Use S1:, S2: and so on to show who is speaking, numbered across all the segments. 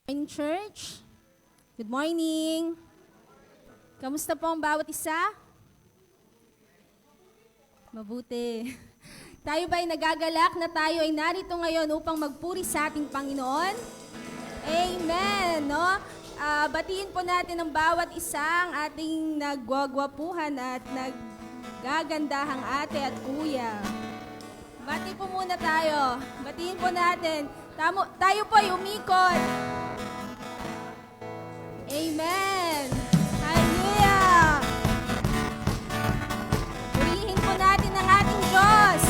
S1: In church, good morning. Kamusta po ang bawat isa? Mabuti. Tayo ba ay nagagalak na tayo ay narito ngayon upang magpuri sa ating Panginoon? Amen! No? Batiin po natin ang bawat isang ating nagwagwapuhan at naggagandahang ate at kuya. Bati po muna tayo. Batiin po natin. Tayo po ay umikot. Amen! Hallelujah! Purihin po natin ang ating Diyos.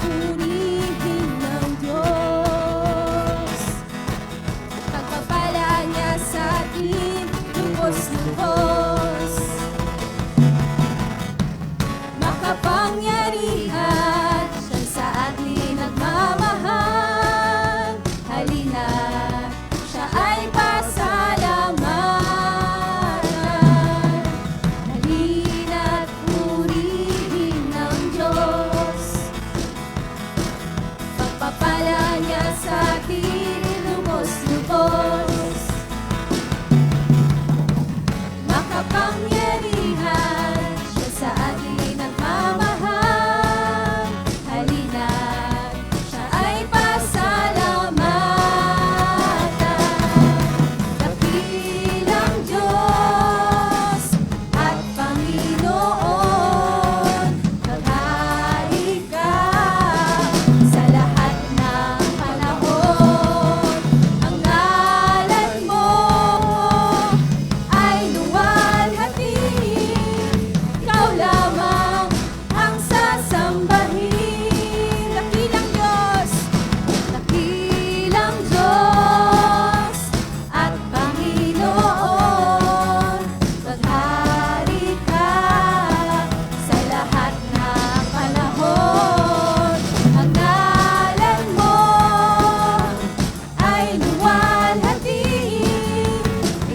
S1: Purihin ng Diyos. Pagpapala niya sa atin, lubos-lubos. Makapangyarihan, siya sa atin nagmamahal. Halina, siya ay pasalamatan. Halina't purihin ng Diyos. Pagpapala niya sa atin, lubos-lubos. Makapangyarihan, siya sa atin nagmamahal. Halina, siya ay pasalamatan. Dakilang Diyos at Panginoon, maghari ka sa lahat ng panahon. Ang ngalan mo ay luwalhati. Ikaw lamang ang sasambahin. Dakilang Diyos at Panginoon, maghari ka sa lahat ng panahon. Ang ngalan mo ay luwalhati.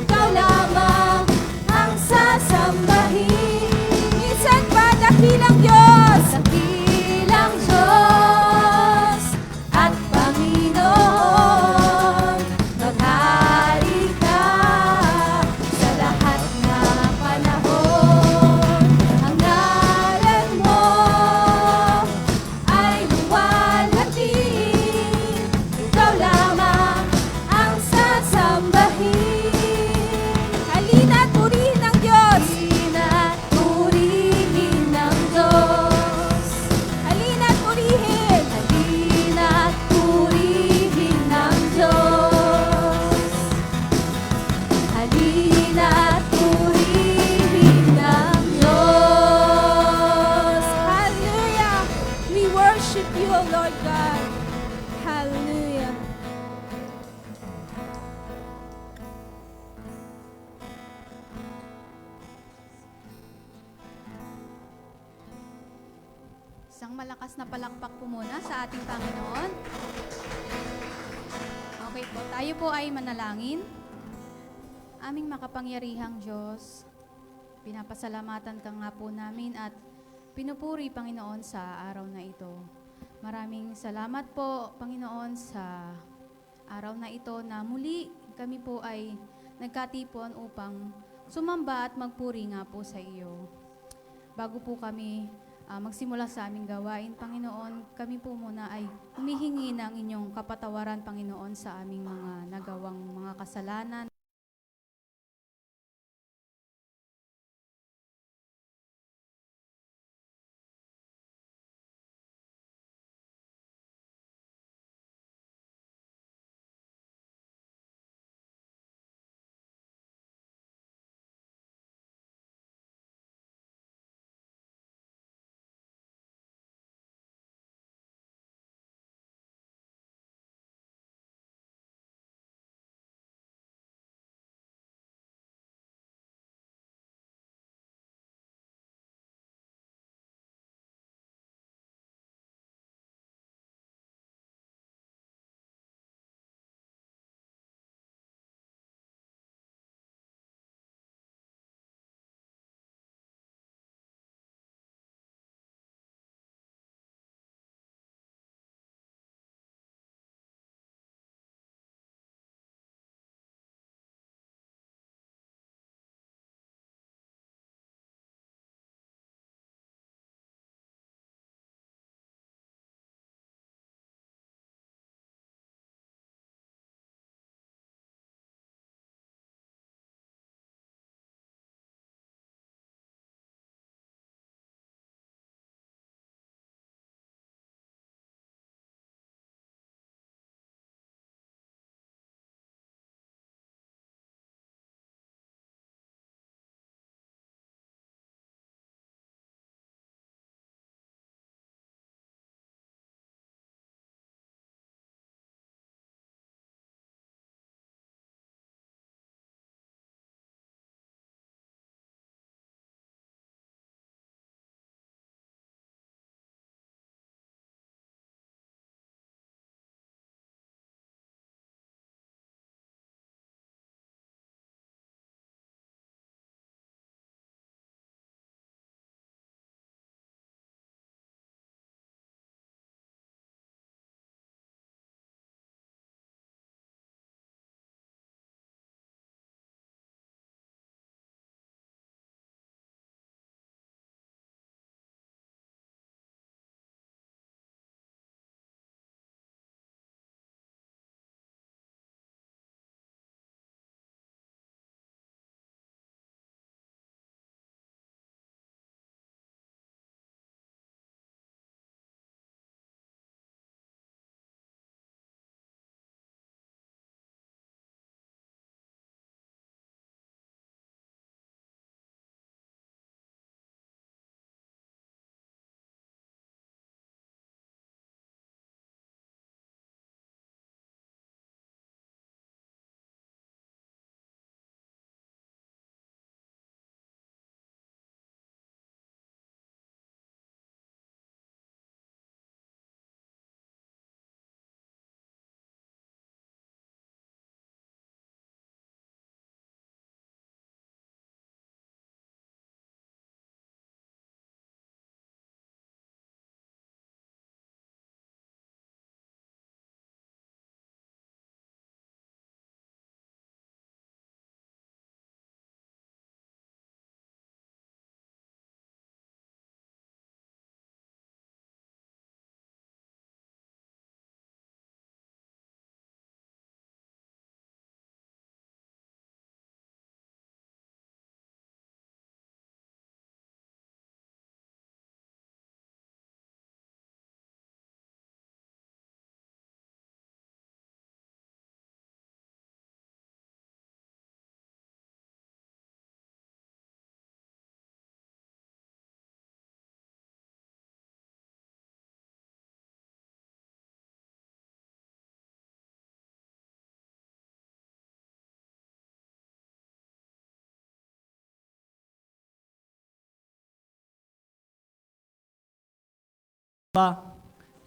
S1: Ikaw lamang ang sasambahin. Minsan pa, dakilang Diyos at Panginoon, maghari ka sa lahat ng panahon. Ang ngalan mo ay luwalhati. Ikaw lamang ang sasambahin. Halina't purihin ng Diyos. Halina't purihin ng Diyos. Halina't purihin. Halina't purihin ng Diyos. Halina't purihin ng Diyos. Hallelujah! We worship you, O Lord God. Hallelujah!
S2: Isang malakas na palakpak po muna sa ating Panginoon. Okay po, tayo po ay manalangin. Aming makapangyarihang Diyos, pinapasalamatan ka nga po namin at pinupuri, Panginoon, sa araw na ito. Maraming salamat po, Panginoon, sa araw na ito na muli kami po ay nagkatipon upang sumamba at magpuri nga po sa iyo. Bago po kami magsimula sa aming gawain, Panginoon, kami po muna ay humihingi ng inyong kapatawaran, Panginoon, sa aming mga nagawang mga kasalanan.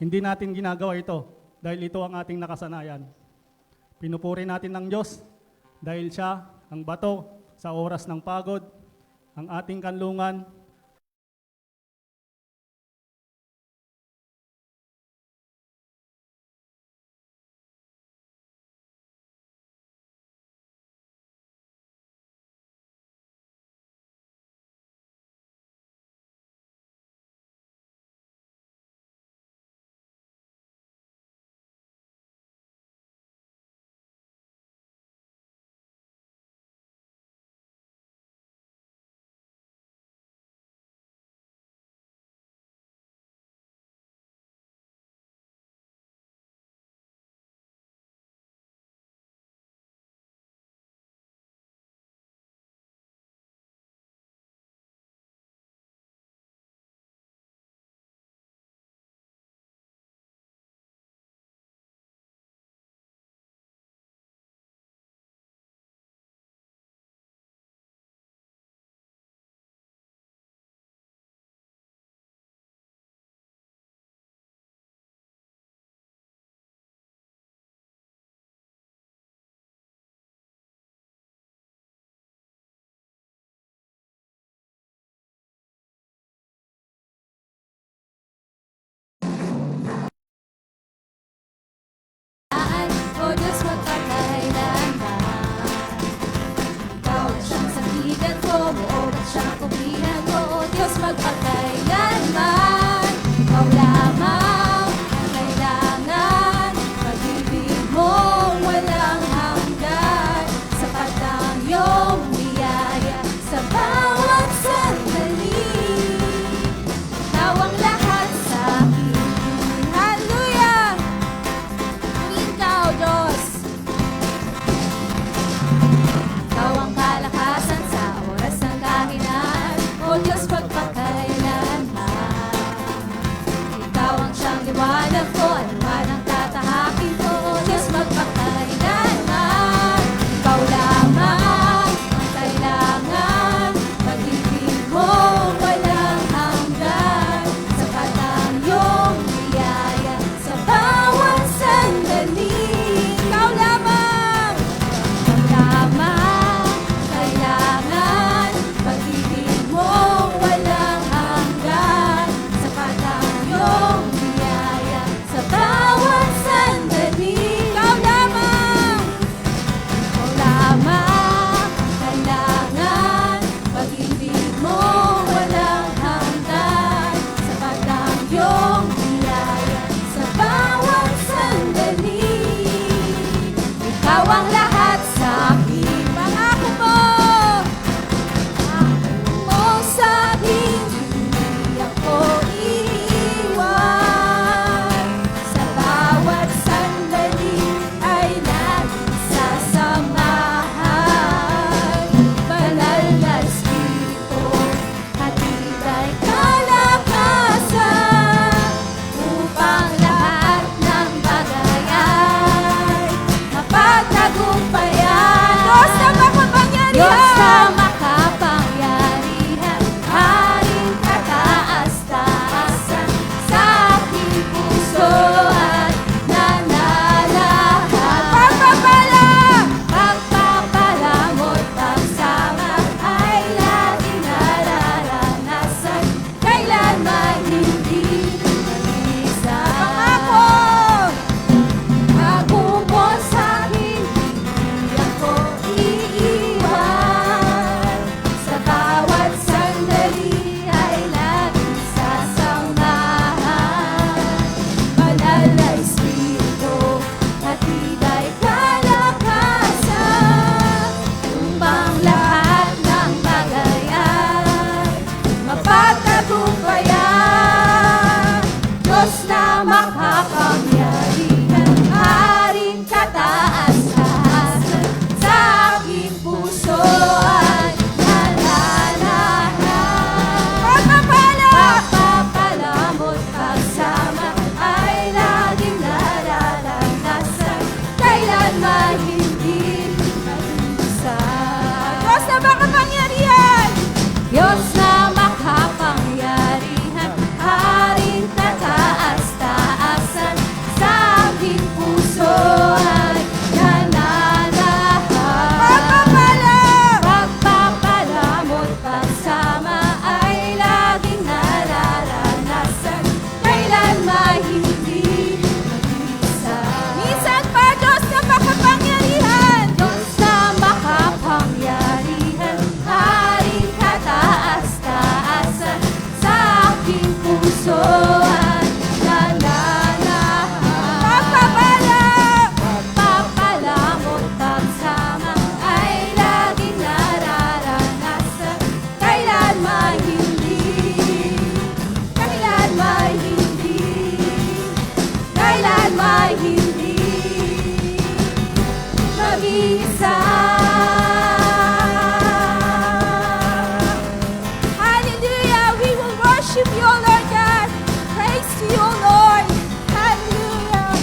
S3: Hindi natin ginagawa ito dahil ito ang ating nakasanayan. Pinupuri natin ng Diyos dahil siya ang bato sa oras ng pagod, ang ating kanlungan,
S1: puso at nananahan. Pagpapala mo't pagsama ay laging nararanasan. Kailanman hindi, kailanman hindi, kailanman hindi mag-iisa. Hallelujah! We will worship you, O Lord God. Praise to you, O Lord. Hallelujah!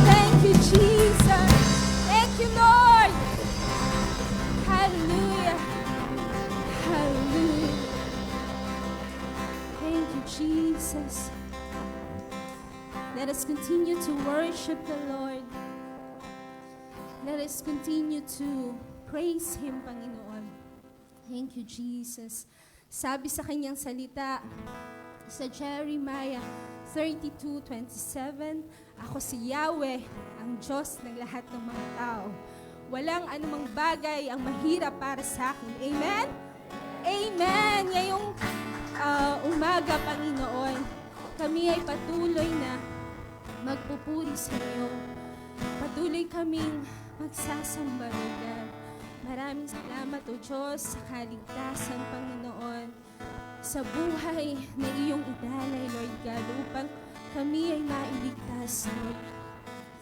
S1: Thank you, Jesus. Thank you, Lord. Hallelujah. Hallelujah. Thank you, Jesus. Let us continue to worship the Lord. Let us continue to praise Him, Panginoon. Thank you, Jesus. Sabi sa kanyang salita, sa Jeremiah 32:27, ako si Yahweh, ang Diyos ng lahat ng mga tao. Walang anumang bagay ang mahirap para sa akin. Amen? Amen! Ngayong umaga, Panginoon, kami ay patuloy na magpupuri sa iyo. Patuloy kaming magsasamba, Lord God. Maraming salamat, O Diyos, sa kaligtasan, Panginoon, sa buhay na iyong idalay, Lord God, upang kami ay mailigtas, Lord.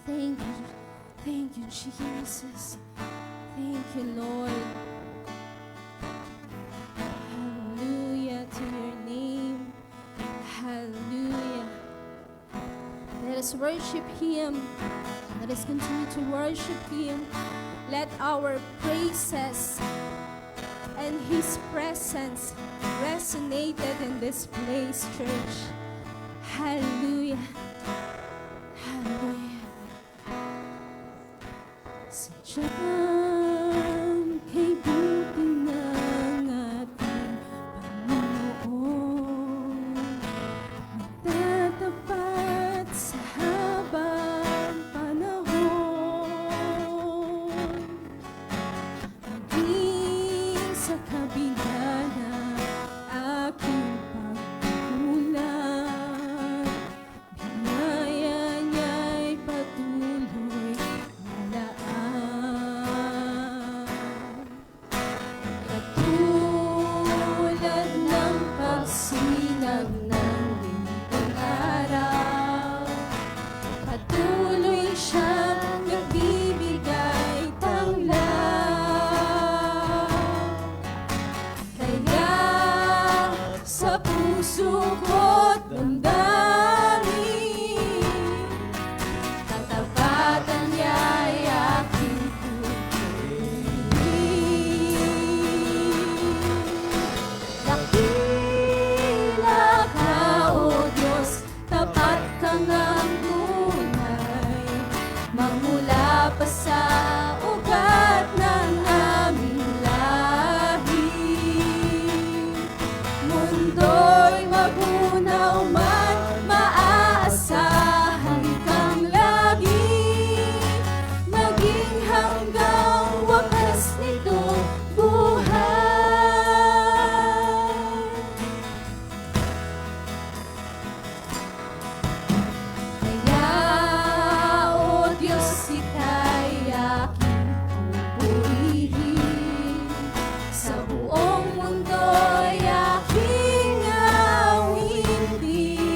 S1: Thank you. Thank you, Jesus. Thank you, Lord. Hallelujah to your name. Hallelujah. Let us worship Him. Let us continue to worship Him. Let our praises and His presence resonated in this place, church. Hallelujah. Hallelujah. Sadyang kay buti ng ating Panginoon, magtatapat sa habang panahon, maging sa kabila ng aking pagkukulang, biyaya niya'y patuloy malaan. Katulad ng pagsinag ng lingkong araw, patuloy siyang nagbibigay tanglaw. Kaya sa puso ko't damdamin, tatapatan niya'y aking pupurihin. Dakila ka, O Diyos, tapat kang ang tunay, magmula pa sa ugat ng aming lahi. Mundo'y magunaw man, maaasahan kang lagi, maging hanggang wakas nitong buhay. Kaya, O Diyos, ika'y aking pupurihin, sa buong mundo'y aking awitin.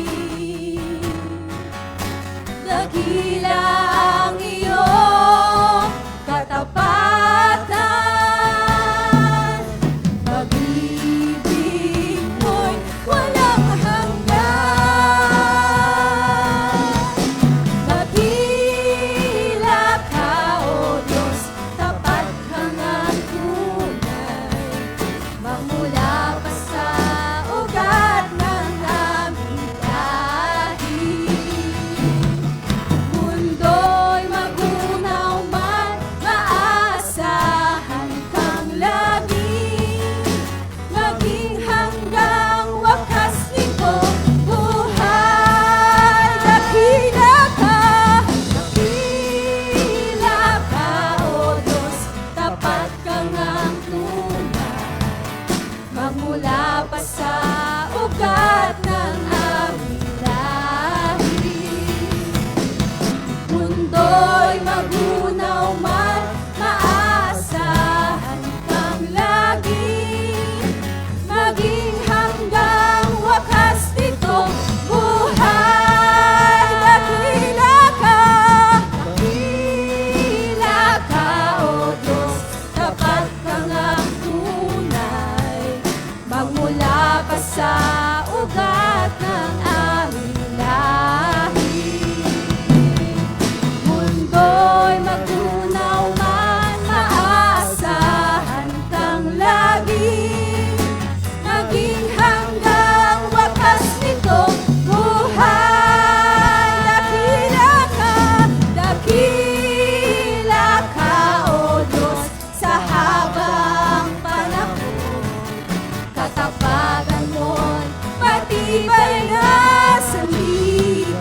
S1: matibay na sandigan.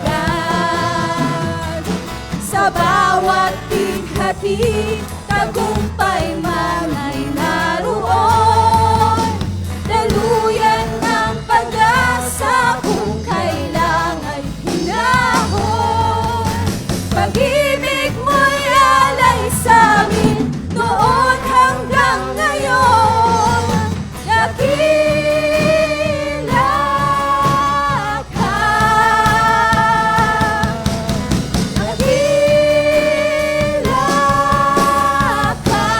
S1: Sa bawat bighati, tagumpay man ay naroon. Daluyan ng pag-asa kung kailang ay hinahon. Pag-ibig mo'y alay sa'min noon hanggang ngayon. Dakila ka. Dakila ka.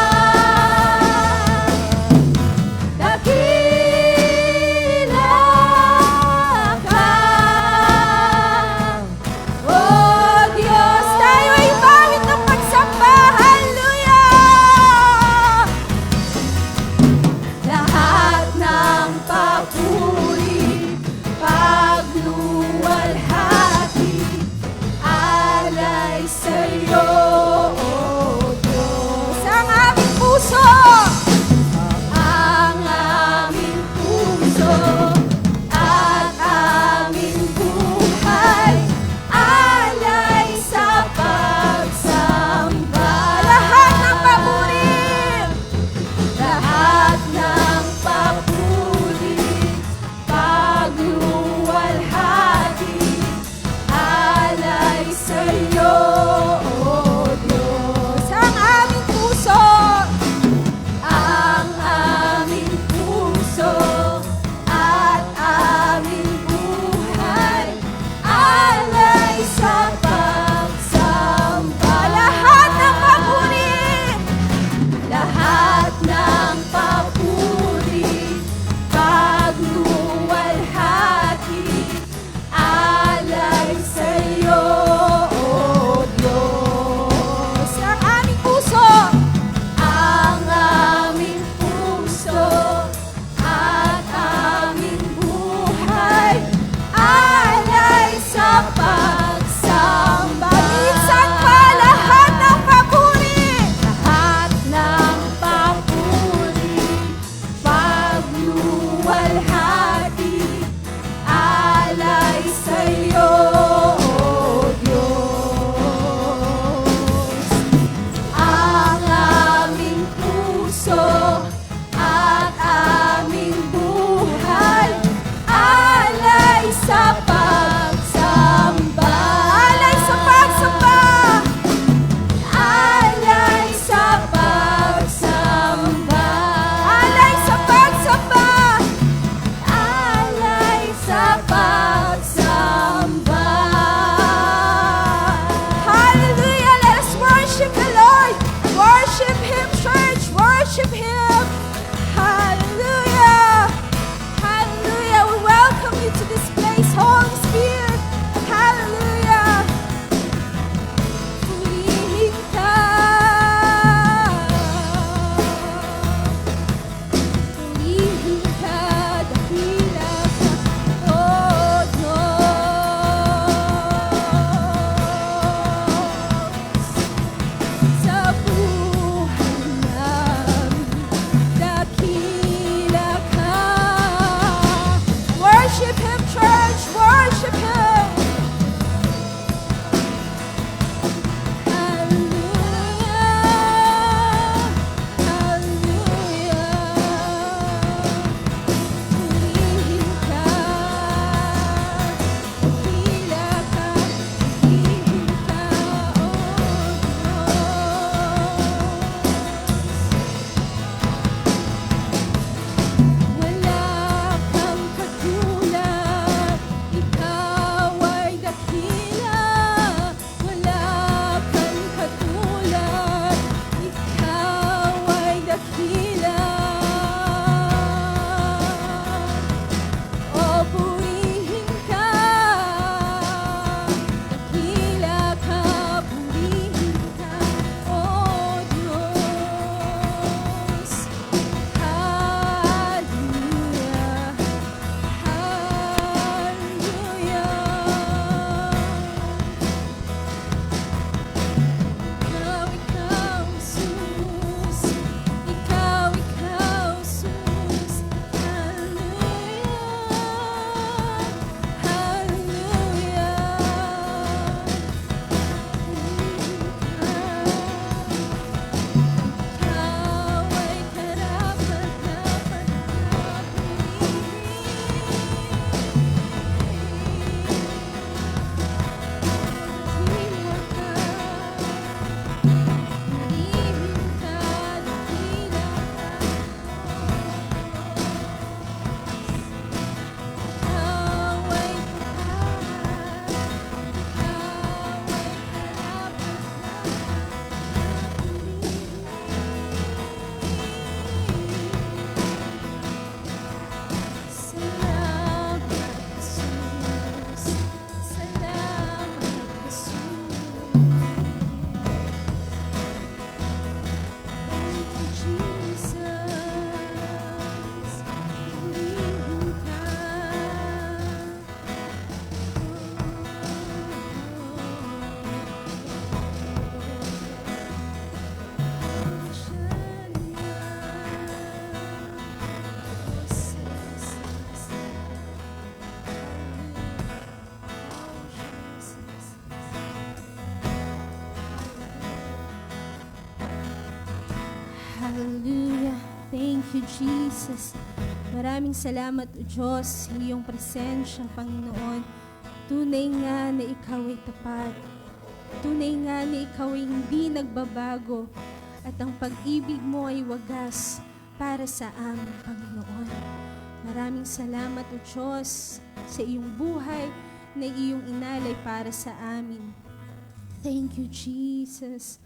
S1: Hallelujah. Thank you, Jesus. Maraming salamat, O Diyos, sa iyong presensya, Panginoon. Tunay nga na ikaw ay tapat. Tunay nga na ikaw ay hindi nagbabago. At ang pag-ibig mo ay wagas para sa amin, Panginoon. Maraming salamat, O Diyos, sa iyong buhay na iyong inalay para sa amin. Thank you, Jesus.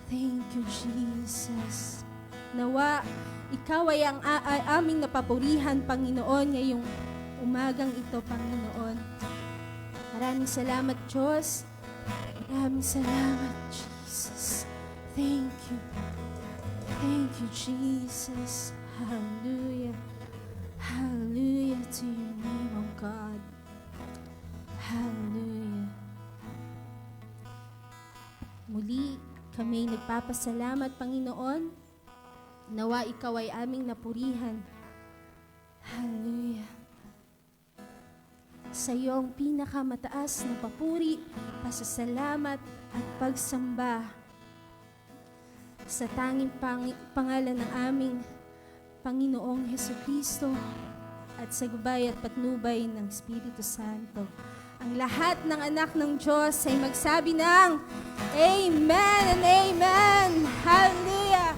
S1: Thank you, Jesus. Nawa, ikaw ay ang aming napapurihan, Panginoon, ngayong umagang ito, Panginoon. Maraming salamat, Diyos. Maraming salamat, Jesus. Thank you. Thank you, Jesus. Hallelujah. Hallelujah to your name, O God. Hallelujah. Muli, kami nagpapasalamat, Panginoon. Nawa ikaw ay aming napurihan. Hallelujah. Sa iyong pinakamataas na papuri, pasasalamat at pagsamba sa tanging pangalan ng aming Panginoong Hesukristo at sa gabay at patnubay ng Espiritu Santo. Ang lahat ng anak ng Diyos ay magsabi ng Amen and Amen. Hallelujah.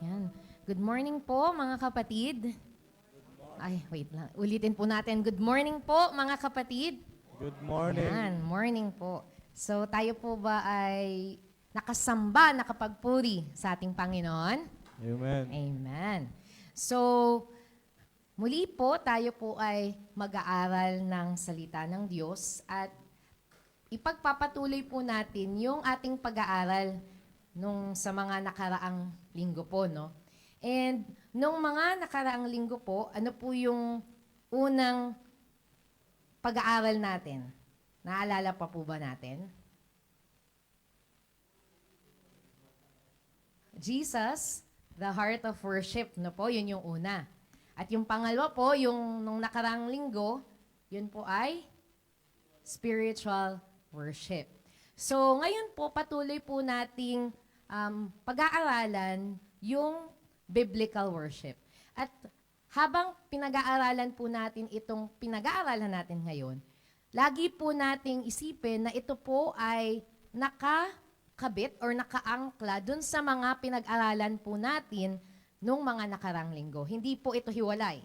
S4: Yan. Good morning po, mga kapatid. Ay, wait lang. Ulitin po natin. Good morning po, mga kapatid.
S5: Good morning.
S4: Yan, morning po. So, tayo po ba ay nakasamba, nakapagpuri sa ating Panginoon?
S5: Amen.
S4: Amen. So, muli po, tayo po ay mag-aaral ng salita ng Diyos at ipagpapatuloy po natin yung ating pag-aaral nung sa mga nakaraang linggo po, no? And nung mga nakaraang linggo po, ano po yung unang pag-aaral natin? Naalala pa po ba natin? Jesus, the heart of worship, no po, yun yung una. At yung pangalawa po, yung nung nakaraang linggo, yun po ay spiritual worship. So, ngayon po, patuloy po nating pag-aaralan yung biblical worship. At habang pinag-aaralan po natin itong pinag-aaralan natin ngayon, lagi po nating isipin na ito po ay nakakabit or nakaangkla dun sa mga pinag-aralan po natin nung mga nakarang linggo. Hindi po ito hiwalay.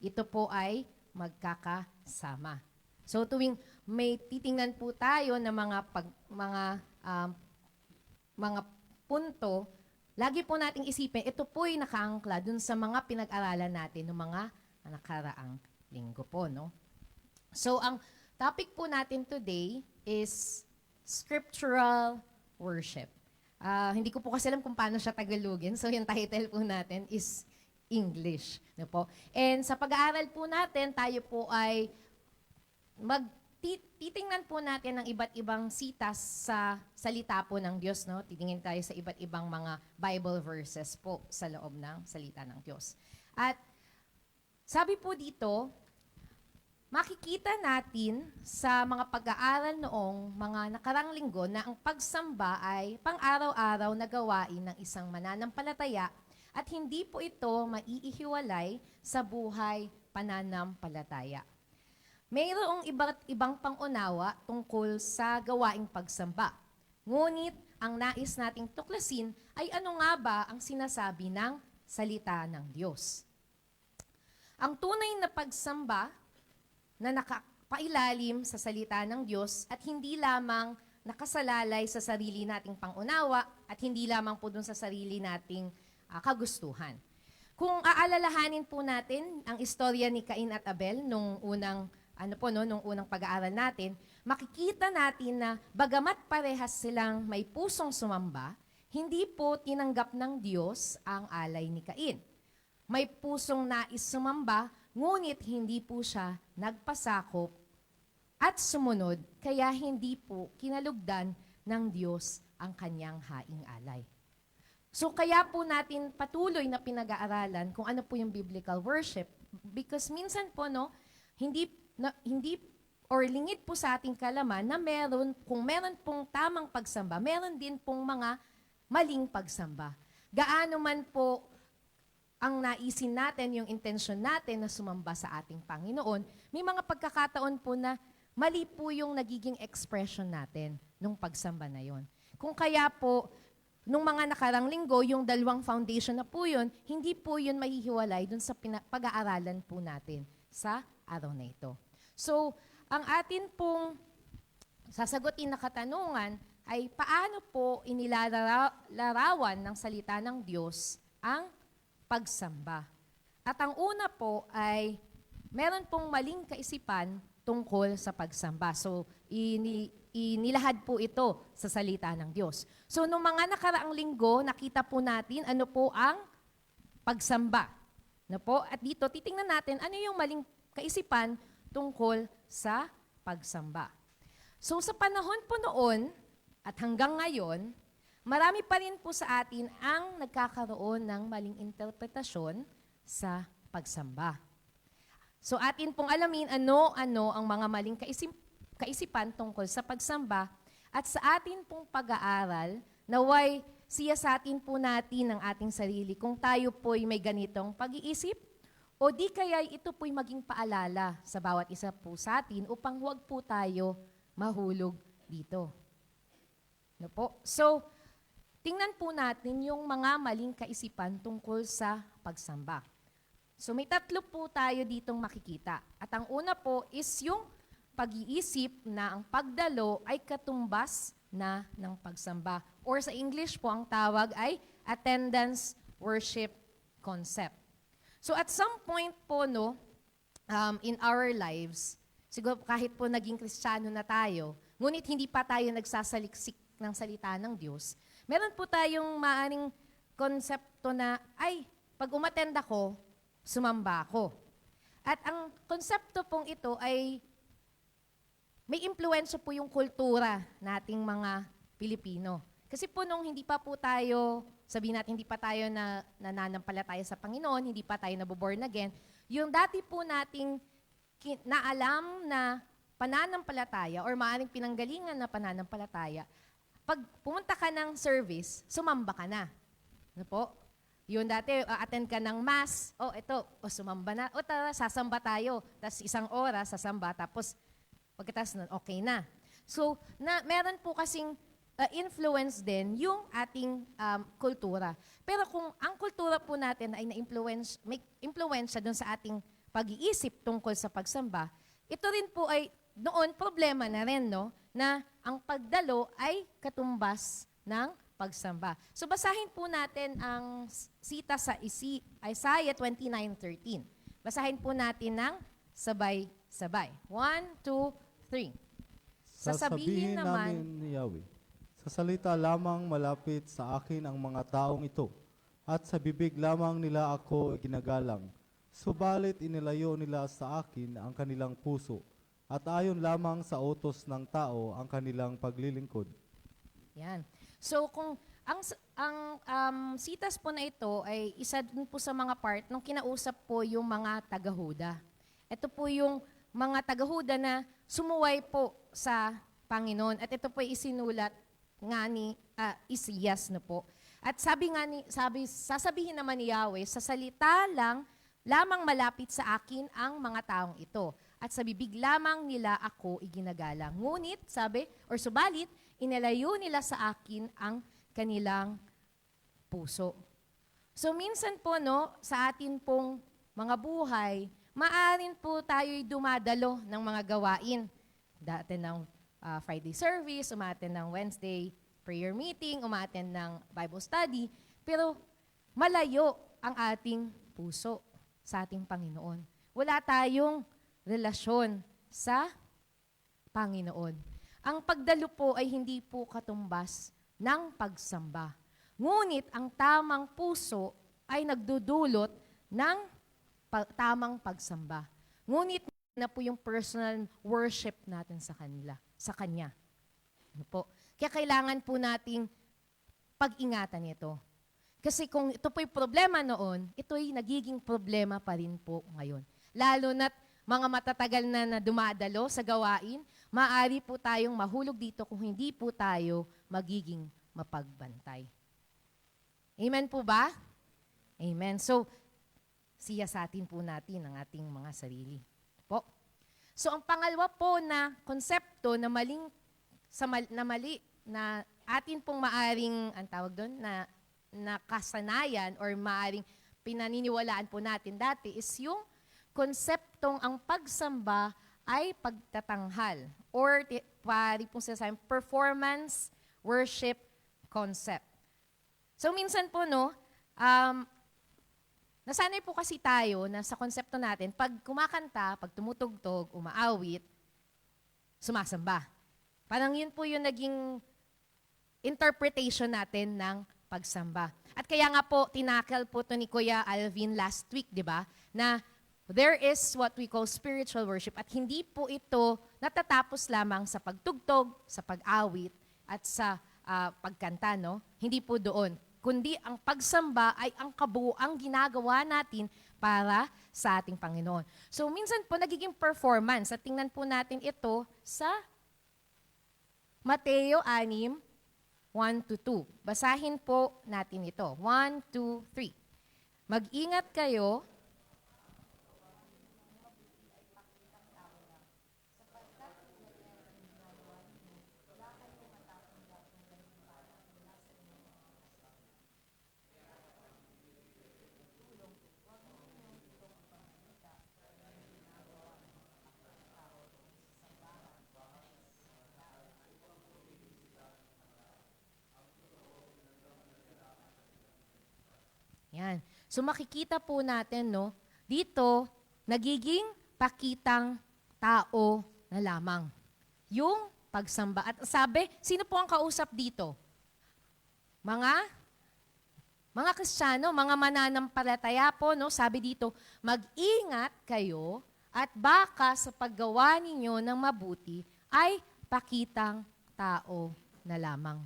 S4: Ito po ay magkakasama. So tuwing may titingnan po tayo ng mga punto, lagi po nating isipin, ito po ay nakaangkla dun sa mga pinag-aralan natin ng mga nakaraang linggo po, no? So ang topic po natin today is scriptural worship. Hindi ko po kasi alam kung paano siya Tagalogin, so yung title po natin is English. No po? And sa pag-aaral po natin, tayo po ay titingnan po natin ang iba't ibang sitas sa salita po ng Diyos. No? Titingin tayo sa iba't ibang mga Bible verses po sa loob ng salita ng Diyos. At sabi po dito, makikita natin sa mga pag-aaral noong mga nakarang linggo na ang pagsamba ay pang-araw-araw na gawain ng isang mananampalataya at hindi po ito maiihiwalay sa buhay pananampalataya. Mayroong iba't ibang pangunawa tungkol sa gawaing pagsamba. Ngunit ang nais nating tuklasin ay ano nga ba ang sinasabi ng salita ng Diyos. Ang tunay na pagsamba na nakapailalim sa salita ng Diyos at hindi lamang nakasalalay sa sarili nating pangunawa at hindi lamang po dun sa sarili nating kagustuhan. Kung aalalahanin po natin ang istorya ni Cain at Abel nung unang pag-aaral natin, makikita natin na bagamat parehas silang may pusong sumamba, hindi po tinanggap ng Diyos ang alay ni Cain. May pusong nais sumamba, ngunit hindi po siya nagpasakop at sumunod, kaya hindi po kinalugdan ng Diyos ang kanyang haing alay. So kaya po natin patuloy na pinag-aaralan kung ano po yung biblical worship because minsan po hindi or lingid po sa ating kalaman na kung meron pong tamang pagsamba, meron din pong mga maling pagsamba. Gaano man po ang naisin natin, yung intensyon natin na sumamba sa ating Panginoon, may mga pagkakataon po na mali po yung nagiging expression natin nung pagsamba na yon. Kung kaya po, nung mga nakarang linggo, yung dalawang foundation na po yun, hindi po yun mahihiwalay dun sa pag-aaralan po natin sa araw na ito. So, ang atin pong sasagutin na katanungan ay paano po inilalarawan ng salita ng Diyos ang pagsamba. At ang una po ay meron pong maling kaisipan tungkol sa pagsamba. So, inilahad po ito sa salita ng Diyos. So, nung mga nakaraang linggo, nakita po natin ano po ang pagsamba. No po? At dito, titingnan natin ano yung maling kaisipan tungkol sa pagsamba. So, sa panahon po noon at hanggang ngayon, marami pa rin po sa atin ang nagkakaroon ng maling interpretasyon sa pagsamba. So atin pong alamin ano-ano ang mga maling kaisipan tungkol sa pagsamba at sa atin pong pag-aaral, naway siyasatin po natin ang ating sarili kung tayo po'y may ganitong pag-iisip o di kaya ito po'y maging paalala sa bawat isa po sa atin upang huwag po tayo mahulog dito. No po? So, tingnan po natin yung mga maling kaisipan tungkol sa pagsamba. So may tatlo po tayo ditong makikita. At ang una po is yung pag-iisip na ang pagdalo ay katumbas na ng pagsamba. Or sa English po, ang tawag ay attendance worship concept. So at some point po, in our lives, siguro kahit po naging Kristiyano na tayo, ngunit hindi pa tayo nagsasaliksik ng salita ng Diyos, meron po tayong maaring konsepto na, ay, pag umattend ako, sumamba ako. At ang konsepto pong ito ay may impluwensya po yung kultura nating mga Pilipino. Kasi po nung hindi pa po tayo, sabihin natin hindi pa tayo nananampalataya sa Panginoon, hindi pa tayo naboborn again, yung dati po nating naalam na pananampalataya or maaaring pinanggalingan na pananampalataya, pag pumunta ka ng service, sumamba ka na. Ano po? Yun dati, attend ka ng mass, sumamba na, tara, sasamba tayo. Tapos isang oras, sasamba, tapos pagkatapos nun, okay na. So, meron po kasing influence din yung ating kultura. Pero kung ang kultura po natin ay may influensya dun sa ating pag-iisip tungkol sa pagsamba, ito rin po ay noon problema na rin, na ang pagdalo ay katumbas ng pagsamba. So basahin po natin ang sita sa Isaiah 29:13. Basahin po natin ng sabay-sabay. 1, 2, 3. Sasabihin naman
S5: ni Yahweh, sa salita lamang malapit sa akin ang mga taong ito, at sa bibig lamang nila ako ginagalang. Subalit inilayo nila sa akin ang kanilang puso, at ayon lamang sa utos ng tao ang kanilang paglilingkod.
S4: Yan. So kung sitas po na ito ay isa din po sa mga part nung kinausap po yung mga taga-Huda. Ito po yung mga taga-Huda na sumuway po sa Panginoon. At ito po ay isinulat nga ni Isaias na po. At sasabihin naman ni Yahweh, sa salita lamang malapit sa akin ang mga taong ito. At sa bibig lamang nila ako iginagalang. Ngunit, subalit, inalayo nila sa akin ang kanilang puso. So minsan po, sa atin pong mga buhay, maaring po tayo'y dumadalo ng mga gawain. Dati ng Friday service, umaten ng Wednesday prayer meeting, umaten ng Bible study, pero malayo ang ating puso sa ating Panginoon. Wala tayong relasyon sa Panginoon. Ang pagdalo po ay hindi po katumbas ng pagsamba. Ngunit ang tamang puso ay nagdudulot ng tamang pagsamba. Ngunit na po yung personal worship natin sa Kanya. Ano po? Kaya kailangan po nating pag-ingatan ito. Kasi kung ito po'y problema noon, ito'y nagiging problema pa rin po ngayon. Lalo na't mga matatagal na dumadalo sa gawain, maaari po tayong mahulog dito kung hindi po tayo magiging mapagbantay. Amen po ba? Amen. So, siyasatin po natin ang ating mga sarili. Po. So, ang pangalawa po na konsepto na mali na atin pong maaring, ang tawag doon, na kasanayan or maaring pinaniniwalaan po natin dati is yung konseptong ang pagsamba ay pagtatanghal or pari pong sasayang performance worship concept. So minsan po nasanay po kasi tayo na sa konsepto natin, pag kumakanta, pag tumutugtog, umaawit, sumasamba. Parang yun po yung naging interpretation natin ng pagsamba. At kaya nga po, tinakal po to ni Kuya Alvin last week, di ba? Na there is what we call spiritual worship at hindi po ito natatapos lamang sa pagtugtog, sa pag-awit, at sa pagkanta, no? Hindi po doon. Kundi ang pagsamba ay ang kabuuang ginagawa natin para sa ating Panginoon. So minsan po nagiging performance. At tingnan po natin ito sa Mateo 6, 1-2. Basahin po natin ito. 1, 2, 3. Mag-ingat kayo. Yan. So makikita po natin, dito, nagiging pakitang tao na lamang. Yung pagsamba. At sabi, sino po ang kausap dito? Mga Kristiyano, mga mananampalataya po, sabi dito, mag-ingat kayo at baka sa paggawa ninyo ng mabuti ay pakitang tao na lamang.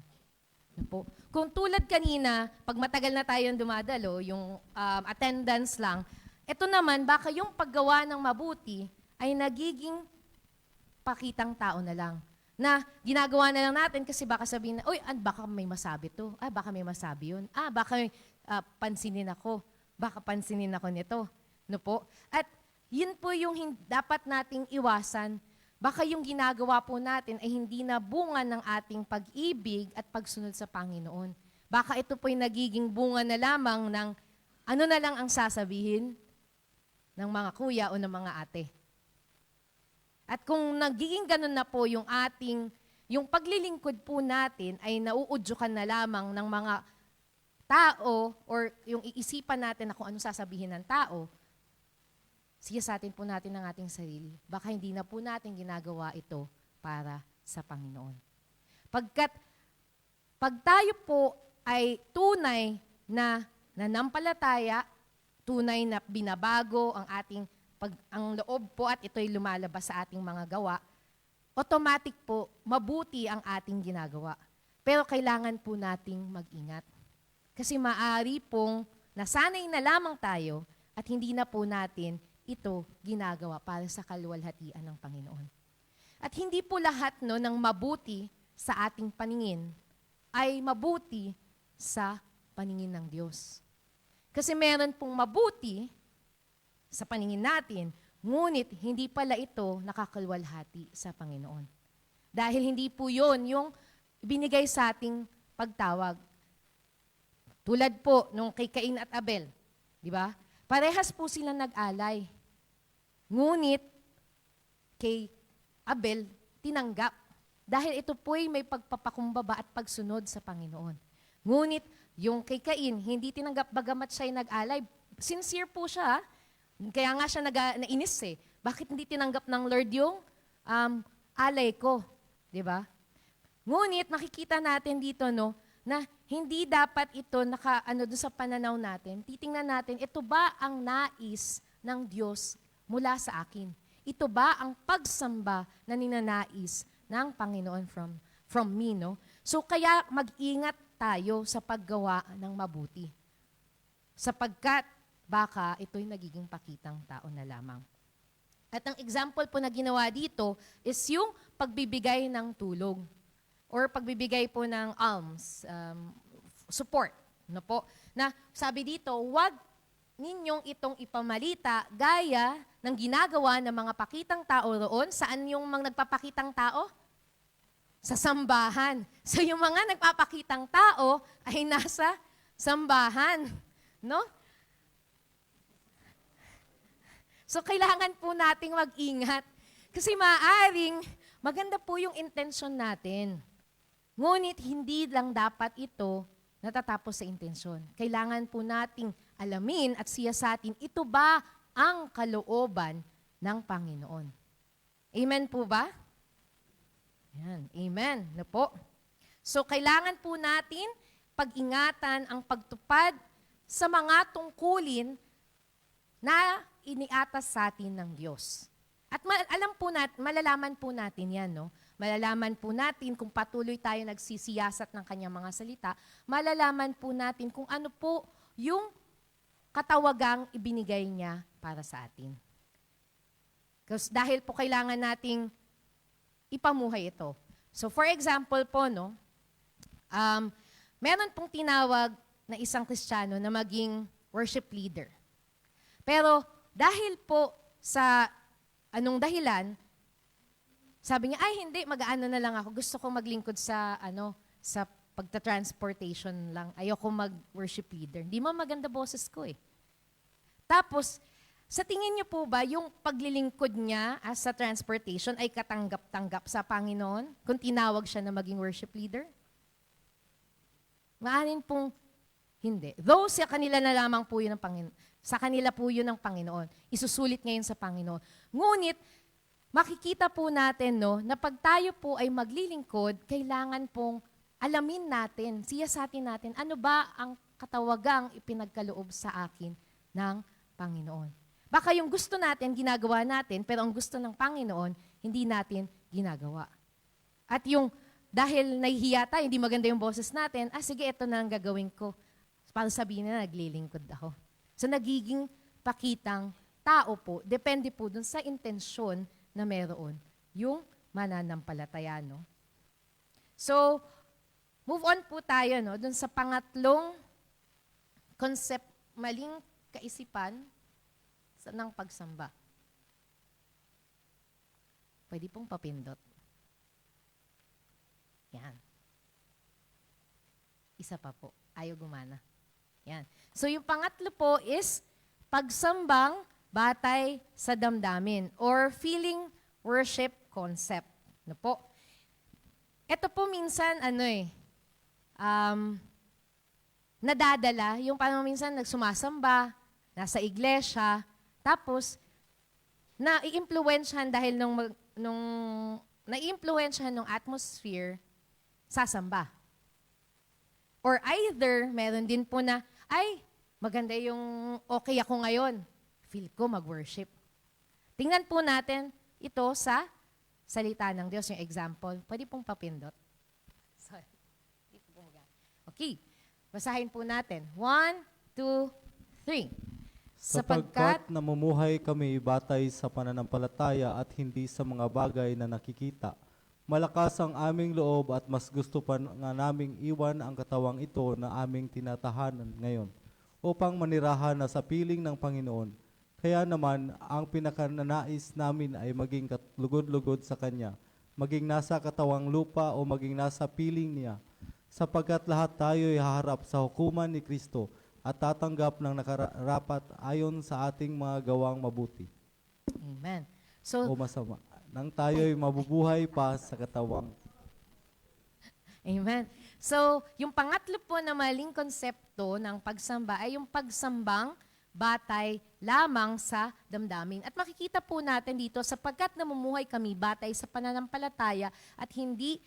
S4: Po. Kung tulad kanina, pag matagal na tayong dumadalo, yung attendance lang, ito naman, baka yung paggawa ng mabuti ay nagiging pakitang tao na lang. Na ginagawa na lang natin kasi baka sabihin na, uy, baka may masabi to. Baka may masabi yun. Baka may pansinin ako. Baka pansinin ako nito. No po? At yun po yung dapat nating iwasan. Baka yung ginagawa po natin ay hindi na bunga ng ating pag-ibig at pagsunod sa Panginoon. Baka ito po'y nagiging bunga na lamang ng ano na lang ang sasabihin ng mga kuya o ng mga ate. At kung nagiging ganun na po yung paglilingkod po natin ay nauudyokan na lamang ng mga tao or yung iisipan natin na kung ano sasabihin ng tao, siyasatin po natin ang ating sarili. Baka hindi na po natin ginagawa ito para sa Panginoon. Pag tayo po ay tunay na nanampalataya, tunay na binabago ang ating ang loob po at ito'y lumalabas sa ating mga gawa, automatic po, mabuti ang ating ginagawa. Pero kailangan po nating mag-ingat. Kasi maari pong nasanay na lamang tayo at hindi na po natin ito ginagawa para sa kaluwalhatian ng Panginoon. At hindi po lahat ng mabuti sa ating paningin ay mabuti sa paningin ng Diyos. Kasi meron pong mabuti sa paningin natin, ngunit hindi pala ito nakakaluwalhati sa Panginoon. Dahil hindi po yun yung binigay sa ating pagtawag. Tulad po nung kay Cain at Abel, di ba? Parehas po sila nag-alay. Ngunit kay Abel, tinanggap. Dahil ito po'y may pagpapakumbaba at pagsunod sa Panginoon. Ngunit yung kay Cain, hindi tinanggap bagamat siya'y nag-alay. Sincere po siya. Kaya nga siya nainis eh. Bakit hindi tinanggap ng Lord yung alay ko? Di ba? Ngunit nakikita natin dito na hindi dapat ito doon sa pananaw natin. Titingnan natin, ito ba ang nais ng Diyos mula sa akin? Ito ba ang pagsamba na ninanais ng Panginoon from me, no? So kaya mag-ingat tayo sa paggawa ng mabuti. Sapagkat baka ito'y nagiging pakitang tao na lamang. At ang example po na ginawa dito is yung pagbibigay ng tulong or pagbibigay po ng alms, support. No po? Na sabi dito, wag ninyong itong ipamalita gaya ng ginagawa ng mga pakitang tao roon. Saan yung mga nagpapakitang tao? Sa sambahan. So yung mga nagpapakitang tao ay nasa sambahan. No? So kailangan po nating mag-ingat. Kasi maaaring maganda po yung intention natin. Ngunit hindi lang dapat ito natatapos sa intensyon. Kailangan po nating alamin at siyasatin, ito ba ang kalooban ng Panginoon? Amen po ba? Yan. Amen. Na po. So, kailangan po natin pag-ingatan ang pagtupad sa mga tungkulin na iniatas sa atin ng Diyos. At malalaman po natin yan, no? Malalaman po natin kung patuloy tayo nagsisiyasat ng kanyang mga salita, malalaman po natin kung ano po yung katawagang ibinigay niya para sa atin. Dahil po kailangan nating ipamuhay ito. So for example po, meron pong tinawag na isang Kristiyano na maging worship leader. Pero dahil po sa anong dahilan, sabi niya, ay hindi, mag-aano na lang ako. Gusto ko maglingkod sa sa pagta-transportation lang. Ayoko mag-worship leader. Hindi mo maganda boses ko eh. Tapos, sa tingin niyo po ba, yung paglilingkod niya sa transportation ay katanggap-tanggap sa Panginoon kung tinawag siya na maging worship leader? Maanin pong hindi. Though sa kanila na lamang po yun ng Panginoon. Sa kanila po yun ng Panginoon. Isusulit ngayon sa Panginoon. Ngunit, makikita po natin na pag tayo po ay maglilingkod, kailangan pong alamin natin, siyasatin natin, ano ba ang katawagang ipinagkaloob sa akin ng Panginoon. Baka yung gusto natin, ginagawa natin, pero ang gusto ng Panginoon, hindi natin ginagawa. At yung, dahil nahihiya tayo, hindi maganda yung boses natin, sige, ito na ang gagawin ko. Para sabihin na, naglilingkod ako. So, nagiging pakitang tao po, depende po dun sa intensyon na meron yung mananampalataya, no? So, move on po tayo, no? Dun sa pangatlong concept, maling kaisipan ng pagsamba. Pwede pong papindot. Yan. Isa pa po. Ayaw gumana. Yan. So, yung pangatlo po is pagsambang batay sa damdamin or feeling worship concept. Ano po? Ito po minsan, nadadala, yung parang minsan nagsumasamba, nasa iglesia, tapos na-iimpluwensyahan dahil nung na-iimpluwensyahan ng atmosphere, sasamba. Or either, meron din po na, ay, maganda yung okay ako ngayon. Feel ko mag-worship. Tingnan po natin ito sa salita ng Diyos, yung example. Pwede pong papindot. Sorry. Okay. Basahin po natin. 1, 2, 3.
S5: Sapagkat namumuhay kami batay sa pananampalataya at hindi sa mga bagay na nakikita. Malakas ang aming loob at mas gusto pa nga naming iwan ang katawang ito na aming tinatahanan ngayon upang manirahan na sa piling ng Panginoon. Kaya naman, ang pinakananais namin ay maging lugod-lugod sa Kanya, maging nasa katawang lupa o maging nasa piling niya, sapagkat lahat tayo ay haharap sa hukuman ni Kristo at tatanggap ng nakarapat ayon sa ating mga gawang mabuti
S4: Amen.
S5: o masama, nang tayo'y mabubuhay pa sa katawang.
S4: Amen. So, yung pangatlo po na maling konsepto ng pagsamba ay yung pagsambang batay lamang sa damdamin. At makikita po natin dito, sapagkat namumuhay kami batay sa pananampalataya at hindi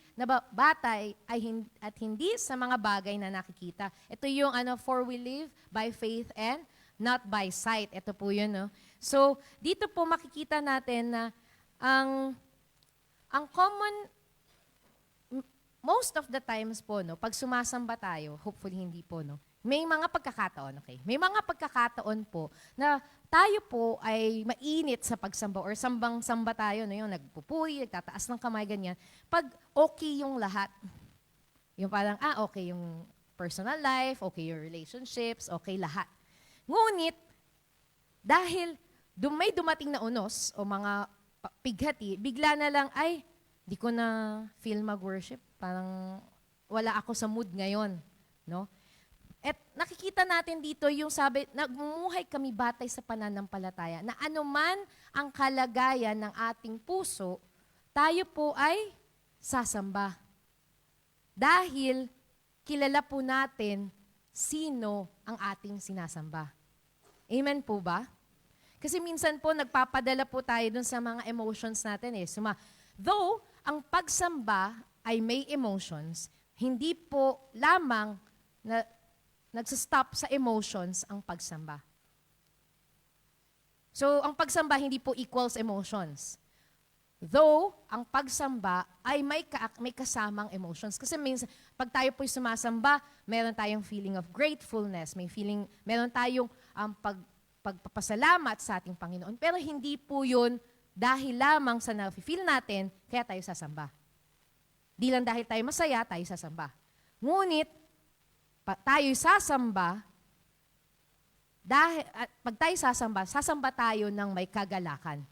S4: hindi sa mga bagay na nakikita. Ito yung for we live by faith and not by sight. Ito po yun. No? So, dito po makikita natin na ang common, most of the times po, no, pag sumasamba tayo, hopefully hindi po, no, may mga pagkakataon, okay? May mga pagkakataon po na tayo po ay mainit sa pagsamba or sambang-samba tayo, no, yung nagpupuri, nagtataas ng kamay, ganyan. Pag okay yung lahat, yung parang, okay yung personal life, okay yung relationships, okay lahat. Ngunit, dahil may dumating na unos o mga pighati, bigla na lang, ay, di ko na feel mag-worship. Parang wala ako sa mood ngayon. No? At nakikita natin dito yung sabi, nagmumuhay kami batay sa pananampalataya, na anuman ang kalagayan ng ating puso, tayo po ay sasamba. Dahil kilala po natin sino ang ating sinasamba. Amen po ba? Kasi minsan po, nagpapadala po tayo dun sa mga emotions natin eh. Though, ang pagsamba ay may emotions, hindi po lamang na nagsastop sa emotions ang pagsamba. So, ang pagsamba hindi po equals emotions. Though, ang pagsamba ay may kasamang emotions. Kasi minsan, pag tayo po'y sumasamba, meron tayong feeling of gratefulness, meron tayong pagpapasalamat sa ating Panginoon. Pero hindi po yun dahil lamang sa na-feel natin, kaya tayo sasamba. Di lang dahil tayo masaya, tayo sasamba. Ngunit, tayo'y sasamba, pag tayo sasamba tayo ng may kagalakan.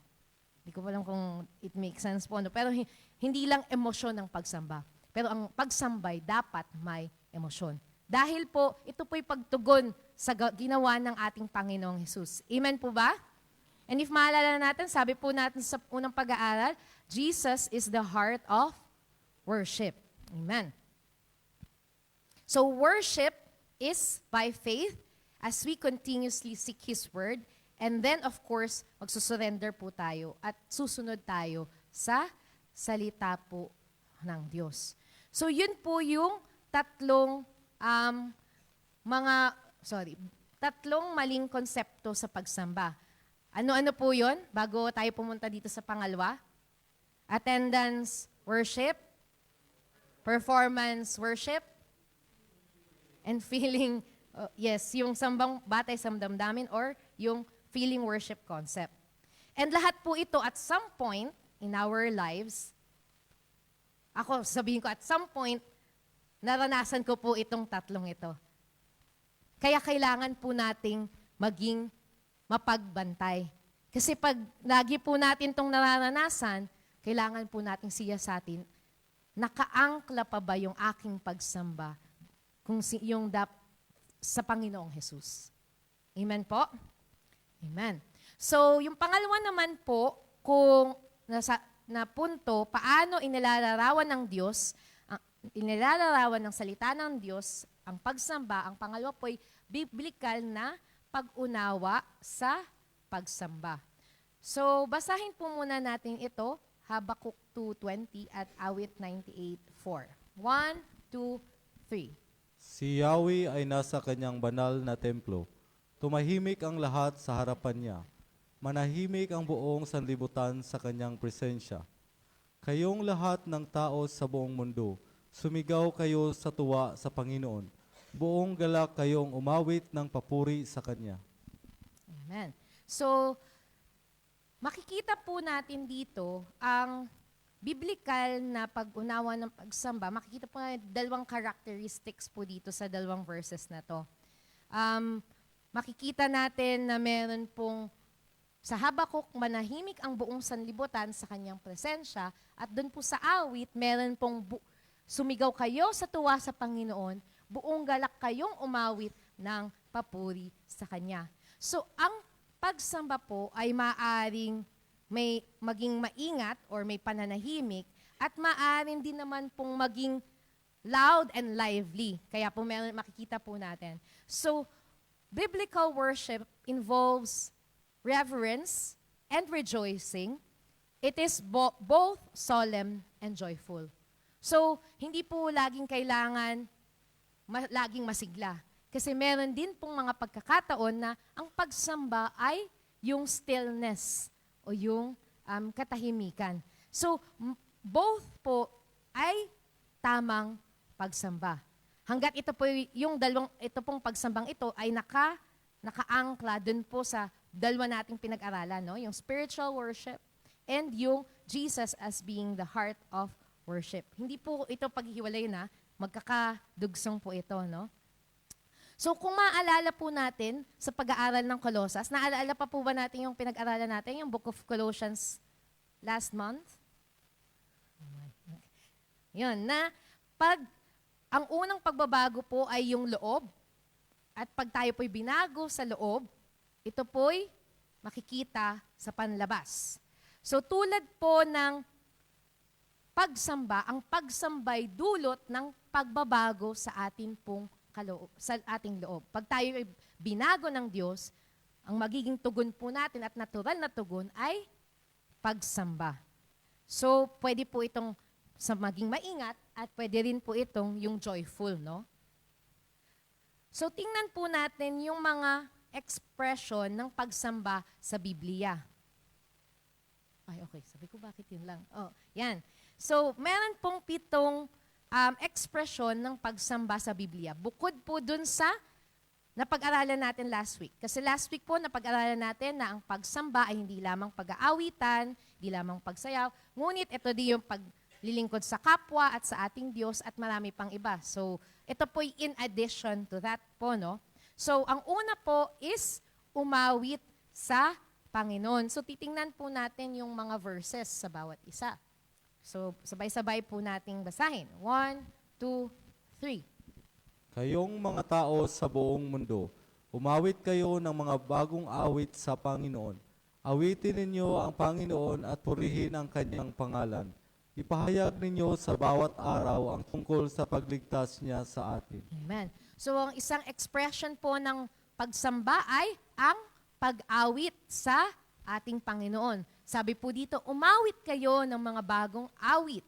S4: Hindi ko alam kung it makes sense po. No? Pero hindi lang emosyon ang pagsamba. Pero ang pagsambay dapat may emosyon. Dahil po, ito po'y pagtugon sa ginawa ng ating Panginoong Jesus. Amen po ba? And if maalala natin, sabi po natin sa unang pag-aaral, Jesus is the heart of worship. Amen. So worship is by faith as we continuously seek His Word. And then, of course, magsusurrender po tayo at susunod tayo sa salita po ng Diyos. So yun po yung tatlong maling konsepto sa pagsamba. Ano-ano po yun? Bago tayo pumunta dito sa pangalawa. Attendance worship, performance worship, and feeling, yung sambang batay sa damdamin or yung feeling worship concept. And lahat po ito at some point in our lives, sabihin ko at some point, naranasan ko po itong tatlong ito. Kaya kailangan po nating maging mapagbantay. Kasi pag lagi po natin itong nararanasan, kailangan po nating siyasatin, nakaangkla pa ba yung aking pagsamba sa Panginoong Jesus? Amen po? Amen. So, yung pangalawa naman po, kung na punto, paano inilalarawan ng Diyos, inilalarawan ng salita ng Diyos, ang pagsamba, ang pangalawa po ay biblical na pag-unawa sa pagsamba. So, basahin po muna natin ito, Habakuk 2:20 at Awit 98:4. 1, 2, 3.
S5: Si Yahweh ay nasa kanyang banal na templo. Tumahimik ang lahat sa harapan niya. Manahimik ang buong sanlibutan sa kanyang presensya. Kayong lahat ng tao sa buong mundo, sumigaw kayo sa tuwa sa Panginoon. Buong galak kayong umawit ng papuri sa Kanya.
S4: Amen. So, makikita po natin dito ang biblical na pag-unawa ng pagsamba. Makikita po na dalawang characteristics po dito sa dalawang verses na to. Makikita natin na meron pong sa Habakuk, manahimik ang buong sanlibutan sa kanyang presensya, at doon po sa awit, meron pong sumigaw kayo sa tuwa sa Panginoon, buong galak kayong umawit ng papuri sa Kanya. So, ang pagsamba po ay maaring maging maingat or may pananahimik, at maaring din naman pong maging loud and lively. Kaya po makikita po natin. So, biblical worship involves reverence and rejoicing. It is both solemn and joyful. So, hindi po laging kailangan laging masigla. Kasi meron din pong mga pagkakataon na ang pagsamba ay yung stillness o yung katahimikan. So, both po ay tamang pagsamba. Hanggat ito pong pagsambang ito ay nakaangkla dun po sa dalawa nating pinag-aralan, no? Yung spiritual worship and yung Jesus as being the heart of worship. Hindi po ito paghihiwalay na, magkakadugsong po ito, no? So kung maaalala po natin sa pag-aaral ng Colossus, naalala pa po ba natin yung pinag-aralan natin, yung Book of Colossians last month? Yun, na ang unang pagbabago po ay yung loob, at pag tayo po'y binago sa loob, ito po'y makikita sa panlabas. So tulad po ng pagsamba, ang pagsambay dulot ng pagbabago sa ating loob. Pag tayo ay binago ng Diyos, ang magiging tugon po natin at natural na tugon ay pagsamba. So pwede po itong sa maging maingat, at pwede rin po itong yung joyful, no? So tingnan po natin yung mga expression ng pagsamba sa Biblia. Ay, okay. Sabi ko, bakit yun lang? Oh, yan. So, meron pong 7 expression ng pagsamba sa Biblia. Bukod po dun sa napag-aralan natin last week. Kasi last week po, napag-aralan natin na ang pagsamba ay hindi lamang pag-aawitan, hindi lamang pagsayaw, ngunit ito di yung paglilingkod sa kapwa at sa ating Diyos at marami pang iba. So, ito po in addition to that po, no? So, ang una po is umawit sa Panginoon. So, titingnan po natin yung mga verses sa bawat isa. So, sabay-sabay po nating basahin. 1, 2, 3.
S5: Kayong mga tao sa buong mundo, umawit kayo ng mga bagong awit sa Panginoon. Awitin ninyo ang Panginoon at purihin ang kanyang pangalan. Ipahayag ninyo sa bawat araw ang tungkol sa pagligtas niya sa atin.
S4: Amen. So, ang isang expression po ng pagsamba ay ang pag-awit sa ating Panginoon. Sabi po dito, umawit kayo ng mga bagong awit.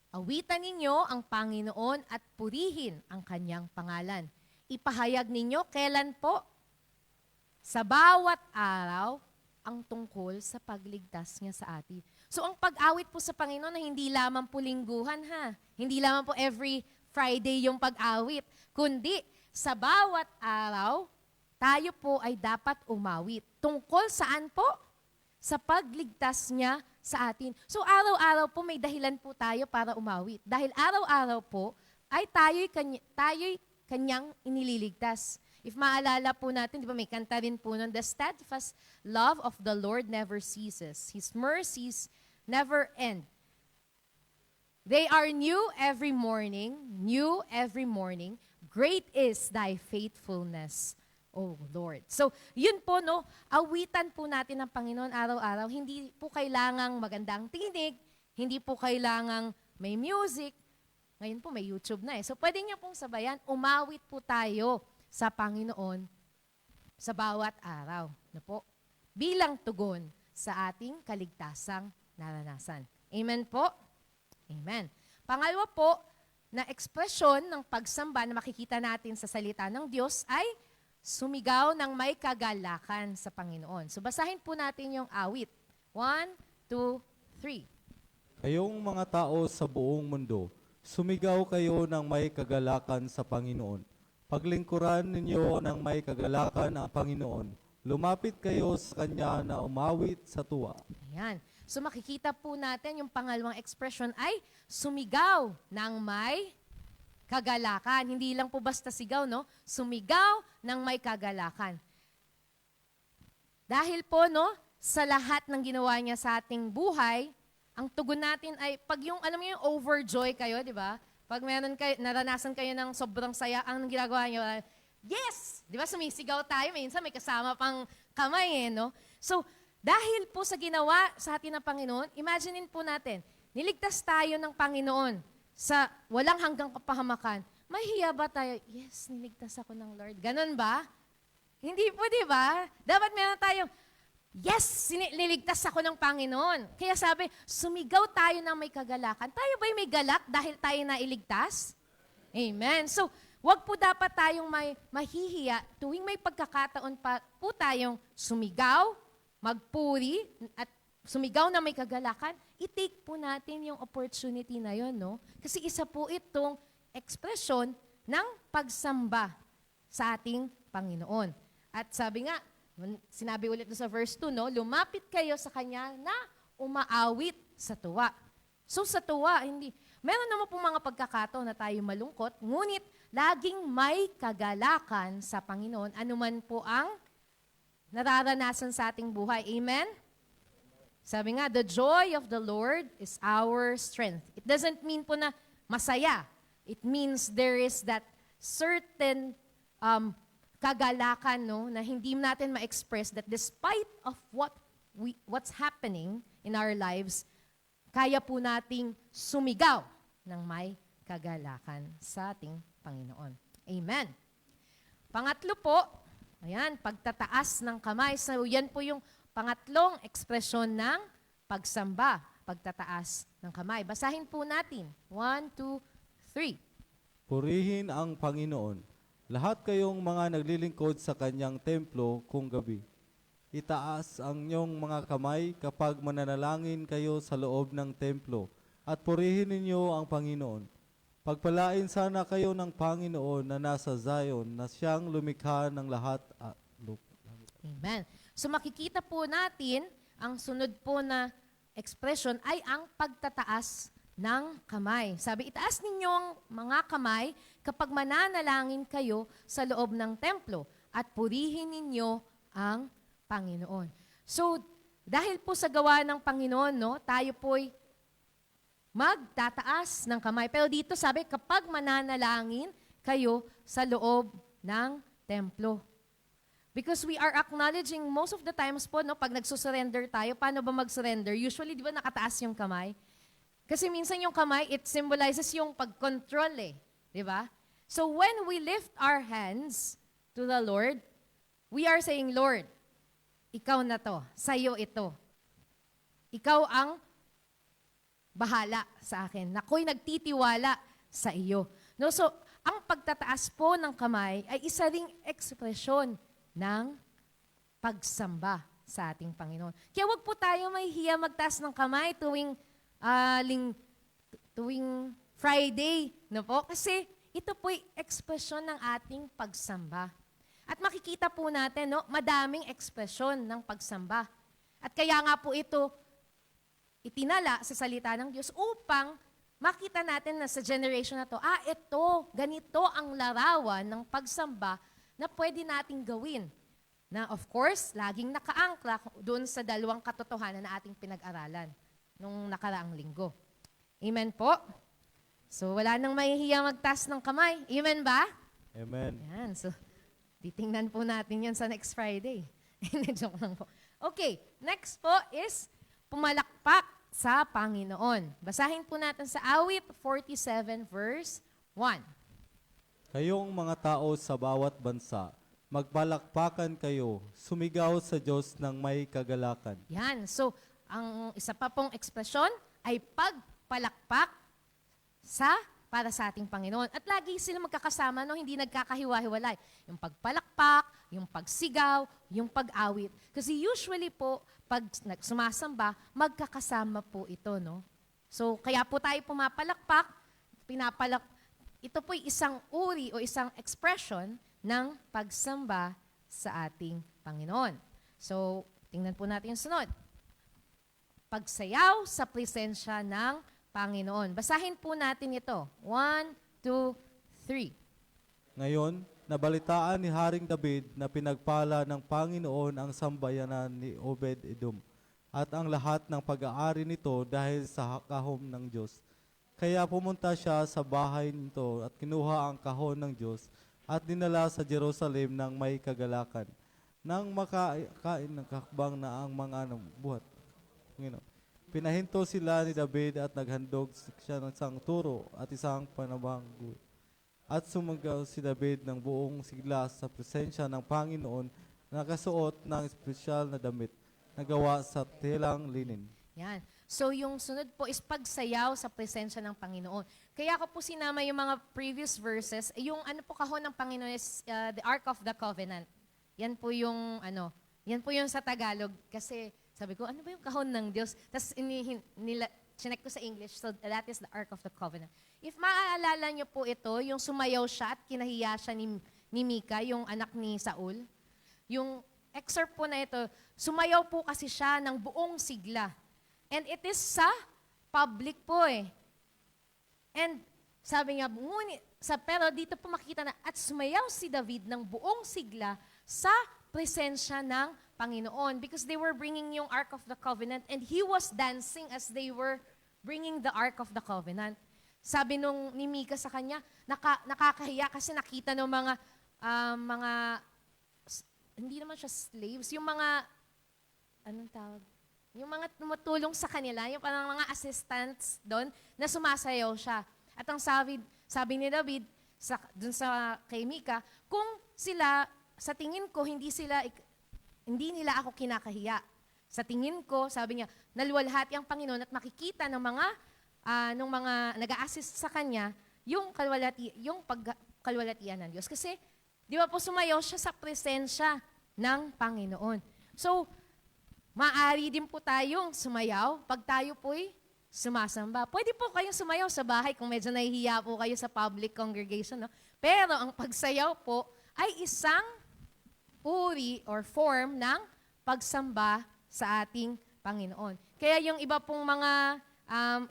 S4: Awitan ninyo ang Panginoon at purihin ang kanyang pangalan. Ipahayag ninyo kailan po? Sa bawat araw ang tungkol sa pagligtas niya sa atin. So ang pag-awit po sa Panginoon na hindi lamang po lingguhan, ha? Hindi lamang po every Friday yung pag-awit, kundi sa bawat araw, tayo po ay dapat umawit. Tungkol saan po? Sa pagligtas niya sa atin. So araw-araw po may dahilan po tayo para umawit. Dahil araw-araw po ay tayo'y kanyang inililigtas. If maalala po natin, di ba may kanta rin po nun, the steadfast love of the Lord never ceases. His mercies never end. They are new every morning, new every morning. Great is thy faithfulness, O Lord. So, yun po, no, awitan po natin ng Panginoon araw-araw. Hindi po kailangang magandang tinig, hindi po kailangang may music. Ngayon po, may YouTube na eh. So, pwede niyo pong sabayan, umawit po tayo sa Panginoon sa bawat araw. No po? Bilang tugon sa ating kaligtasang naranasan. Amen po? Amen. Pangalawa po, na ekspresyon ng pagsamba na makikita natin sa salita ng Diyos ay sumigaw ng may kagalakan sa Panginoon. So basahin po natin yung awit. 1, 2, 3.
S5: Kayong mga tao sa buong mundo, sumigaw kayo ng may kagalakan sa Panginoon. Paglingkuran ninyo ng may kagalakan ang Panginoon. Lumapit kayo sa Kanya na umawit sa tuwa.
S4: Ayan. So makikita po natin yung pangalawang expression ay sumigaw ng may kagalakan. Hindi lang po basta sigaw, no? Sumigaw ng may kagalakan. Dahil po, no, sa lahat ng ginawa niya sa ating buhay, ang tugon natin ay, pag yung, alam mo yung overjoy kayo, di ba? Pag meron kayo, naranasan kayo ng sobrang saya, ang ginagawa niyo, yes! Di ba, sumisigaw tayo, minsan may kasama pang kamay, no? So, dahil po sa ginawa sa atin ng Panginoon, imaginein po natin, niligtas tayo ng Panginoon sa walang hanggang kapahamakan. Mahihiya ba tayo? Yes, niligtas ako ng Lord. Ganon ba? Hindi po, di ba? Dapat meron tayong, yes, niligtas ako ng Panginoon. Kaya sabi, sumigaw tayo ng may kagalakan. Tayo ba'y may galak dahil tayo nailigtas? Amen. So, wag po dapat tayong may mahihiya tuwing may pagkakataon pa po tayong sumigaw, magpuri, at sumigaw na may kagalakan, i-take po natin yung opportunity na yon, no? Kasi isa po itong ekspresyon ng pagsamba sa ating Panginoon. At sabi nga, sinabi ulit sa verse 2, no? Lumapit kayo sa Kanya na umaawit sa tuwa. So sa tuwa, hindi. Meron naman po mga pagkakataon na tayo malungkot, ngunit laging may kagalakan sa Panginoon, anuman po ang nararanasan sa ating buhay. Amen? Sabi nga, the joy of the Lord is our strength. It doesn't mean po na masaya. It means there is that certain kagalakan, no, na hindi natin ma-express that despite of what's happening in our lives, kaya po nating sumigaw ng may kagalakan sa ating Panginoon. Amen. Pangatlo po, ayan, pagtataas ng kamay. So yan po yung pangatlong ekspresyon ng pagsamba, pagtataas ng kamay. Basahin po natin. 1, 2, 3.
S5: Purihin ang Panginoon. Lahat kayong mga naglilingkod sa Kanyang templo kung gabi. Itaas ang inyong mga kamay kapag mananalangin kayo sa loob ng templo at purihin ninyo ang Panginoon. Pagpalain sana kayo ng Panginoon na nasa Zion na siyang lumikha ng lahat.
S4: Amen. So makikita po natin, ang sunod po na expression ay ang pagtataas ng kamay. Sabi, itaas ninyo ang mga kamay kapag mananalangin kayo sa loob ng templo at purihin ninyo ang Panginoon. So, dahil po sa gawa ng Panginoon, no, tayo po'y magtataas ng kamay. Pero dito sabi, kapag mananalangin kayo sa loob ng templo. Because we are acknowledging most of the times po, no, pag nagsusurrender tayo, paano ba mag-surrender? Usually, di ba nakataas yung kamay? Kasi minsan yung kamay, it symbolizes yung pag-control eh. Di ba? So when we lift our hands to the Lord, we are saying, Lord, ikaw na to, sa'yo ito. Ikaw ang bahala sa akin. Ako'y nagtitiwala sa iyo. No, so, ang pagtataas po ng kamay ay isa ring ekspresyon ng pagsamba sa ating Panginoon. Kaya wag po tayo mahihiya magtaas ng kamay tuwing Friday, no po? Kasi ito po'y ekspresyon ng ating pagsamba. At makikita po natin, no, madaming ekspresyon ng pagsamba. At kaya nga po ito itinala sa salita ng Diyos upang makita natin na sa generation na to, ganito ang larawan ng pagsamba na pwede nating gawin. Na of course, laging nakaangkla doon sa dalawang katotohanan na ating pinag-aralan nung nakaraang linggo. Amen po? So wala nang mahihiya magtaas ng kamay. Amen ba?
S5: Amen.
S4: Yan. So, titingnan po natin yan sa next Friday. Joke lang po. Okay, next po is pumalakpak sa Panginoon. Basahin po natin sa awit 47 verse 1.
S5: Kayong mga tao sa bawat bansa, magpalakpakan kayo, sumigaw sa Diyos ng may kagalakan.
S4: Yan. So, ang isa pa pong ekspresyon ay pagpalakpak para sa ating Panginoon. At lagi sila magkakasama, no? Hindi nagkakahiwa-hiwalay. Yung pagpalakpak, yung pagsigaw, yung pag-awit. Kasi usually po, pag sumasamba, magkakasama po ito, no? So, kaya po tayo pumapalakpak, ito po'y isang uri o isang expression ng pagsamba sa ating Panginoon. So, tingnan po natin yung sunod. Pagsayaw sa presensya ng Panginoon. Basahin po natin ito. 1, 2, 3.
S5: Ngayon, nabalitaan ni Haring David na pinagpala ng Panginoon ang sambayanan ni Obed-Edom at ang lahat ng pag-aari nito dahil sa kahon ng Diyos. Kaya pumunta siya sa bahay nito at kinuha ang kahon ng Diyos at dinala sa Jerusalem ng may kagalakan. Nang makain ng kakbang na ang mga buhat. Pinahinto sila ni David at naghandog siya ng isang turo at isang panabanggoy. At sumagaw si David ng buong sigla sa presensya ng Panginoon, nakasuot ng espesyal na damit na gawa sa telang linen.
S4: Yan. So, yung sunod po is pagsayaw sa presensya ng Panginoon. Kaya ako po sinama yung mga previous verses. Yung kahon ng Panginoon is the Ark of the Covenant. Yan po yung sa Tagalog. Kasi sabi ko, ano ba yung kahon ng Diyos? Tapos chinek ko sa English, so that is the Ark of the Covenant. If maaalala nyo po ito, yung sumayaw siya at kinahiya siya ni Mika, yung anak ni Saul, yung excerpt po na ito, sumayaw po kasi siya ng buong sigla. And it is sa public po eh. And sabi nga, pero dito po makita na, at sumayaw si David ng buong sigla sa presensya ng Panginoon because they were bringing yung Ark of the Covenant and he was dancing as they were bringing the Ark of the Covenant. Sabi ni Mika sa kanya, nakakahiya kasi nakita ng mga hindi naman siya slaves, yung mga, anong tawag? Yung mga tumutulong sa kanila, yung parang mga assistants doon, na sumasayaw siya. At ang sabi ni David, dun sa kay Mika, kung sila, sa tingin ko, hindi nila ako kinakahiya. Sa tingin ko, sabi niya, naluwalhati ang Panginoon at makikita ng mga nag-a-assist sa kanya yung pagkalwalatian ng Diyos. Kasi, di ba po sumayaw siya sa presensya ng Panginoon. So, maaari din po tayong sumayaw pag tayo po'y sumasamba. Pwede po kayong sumayaw sa bahay kung medyo nahihiya po kayo sa public congregation. No? Pero ang pagsayaw po ay isang uri or form ng pagsamba sa ating Panginoon. Kaya yung iba pong mga,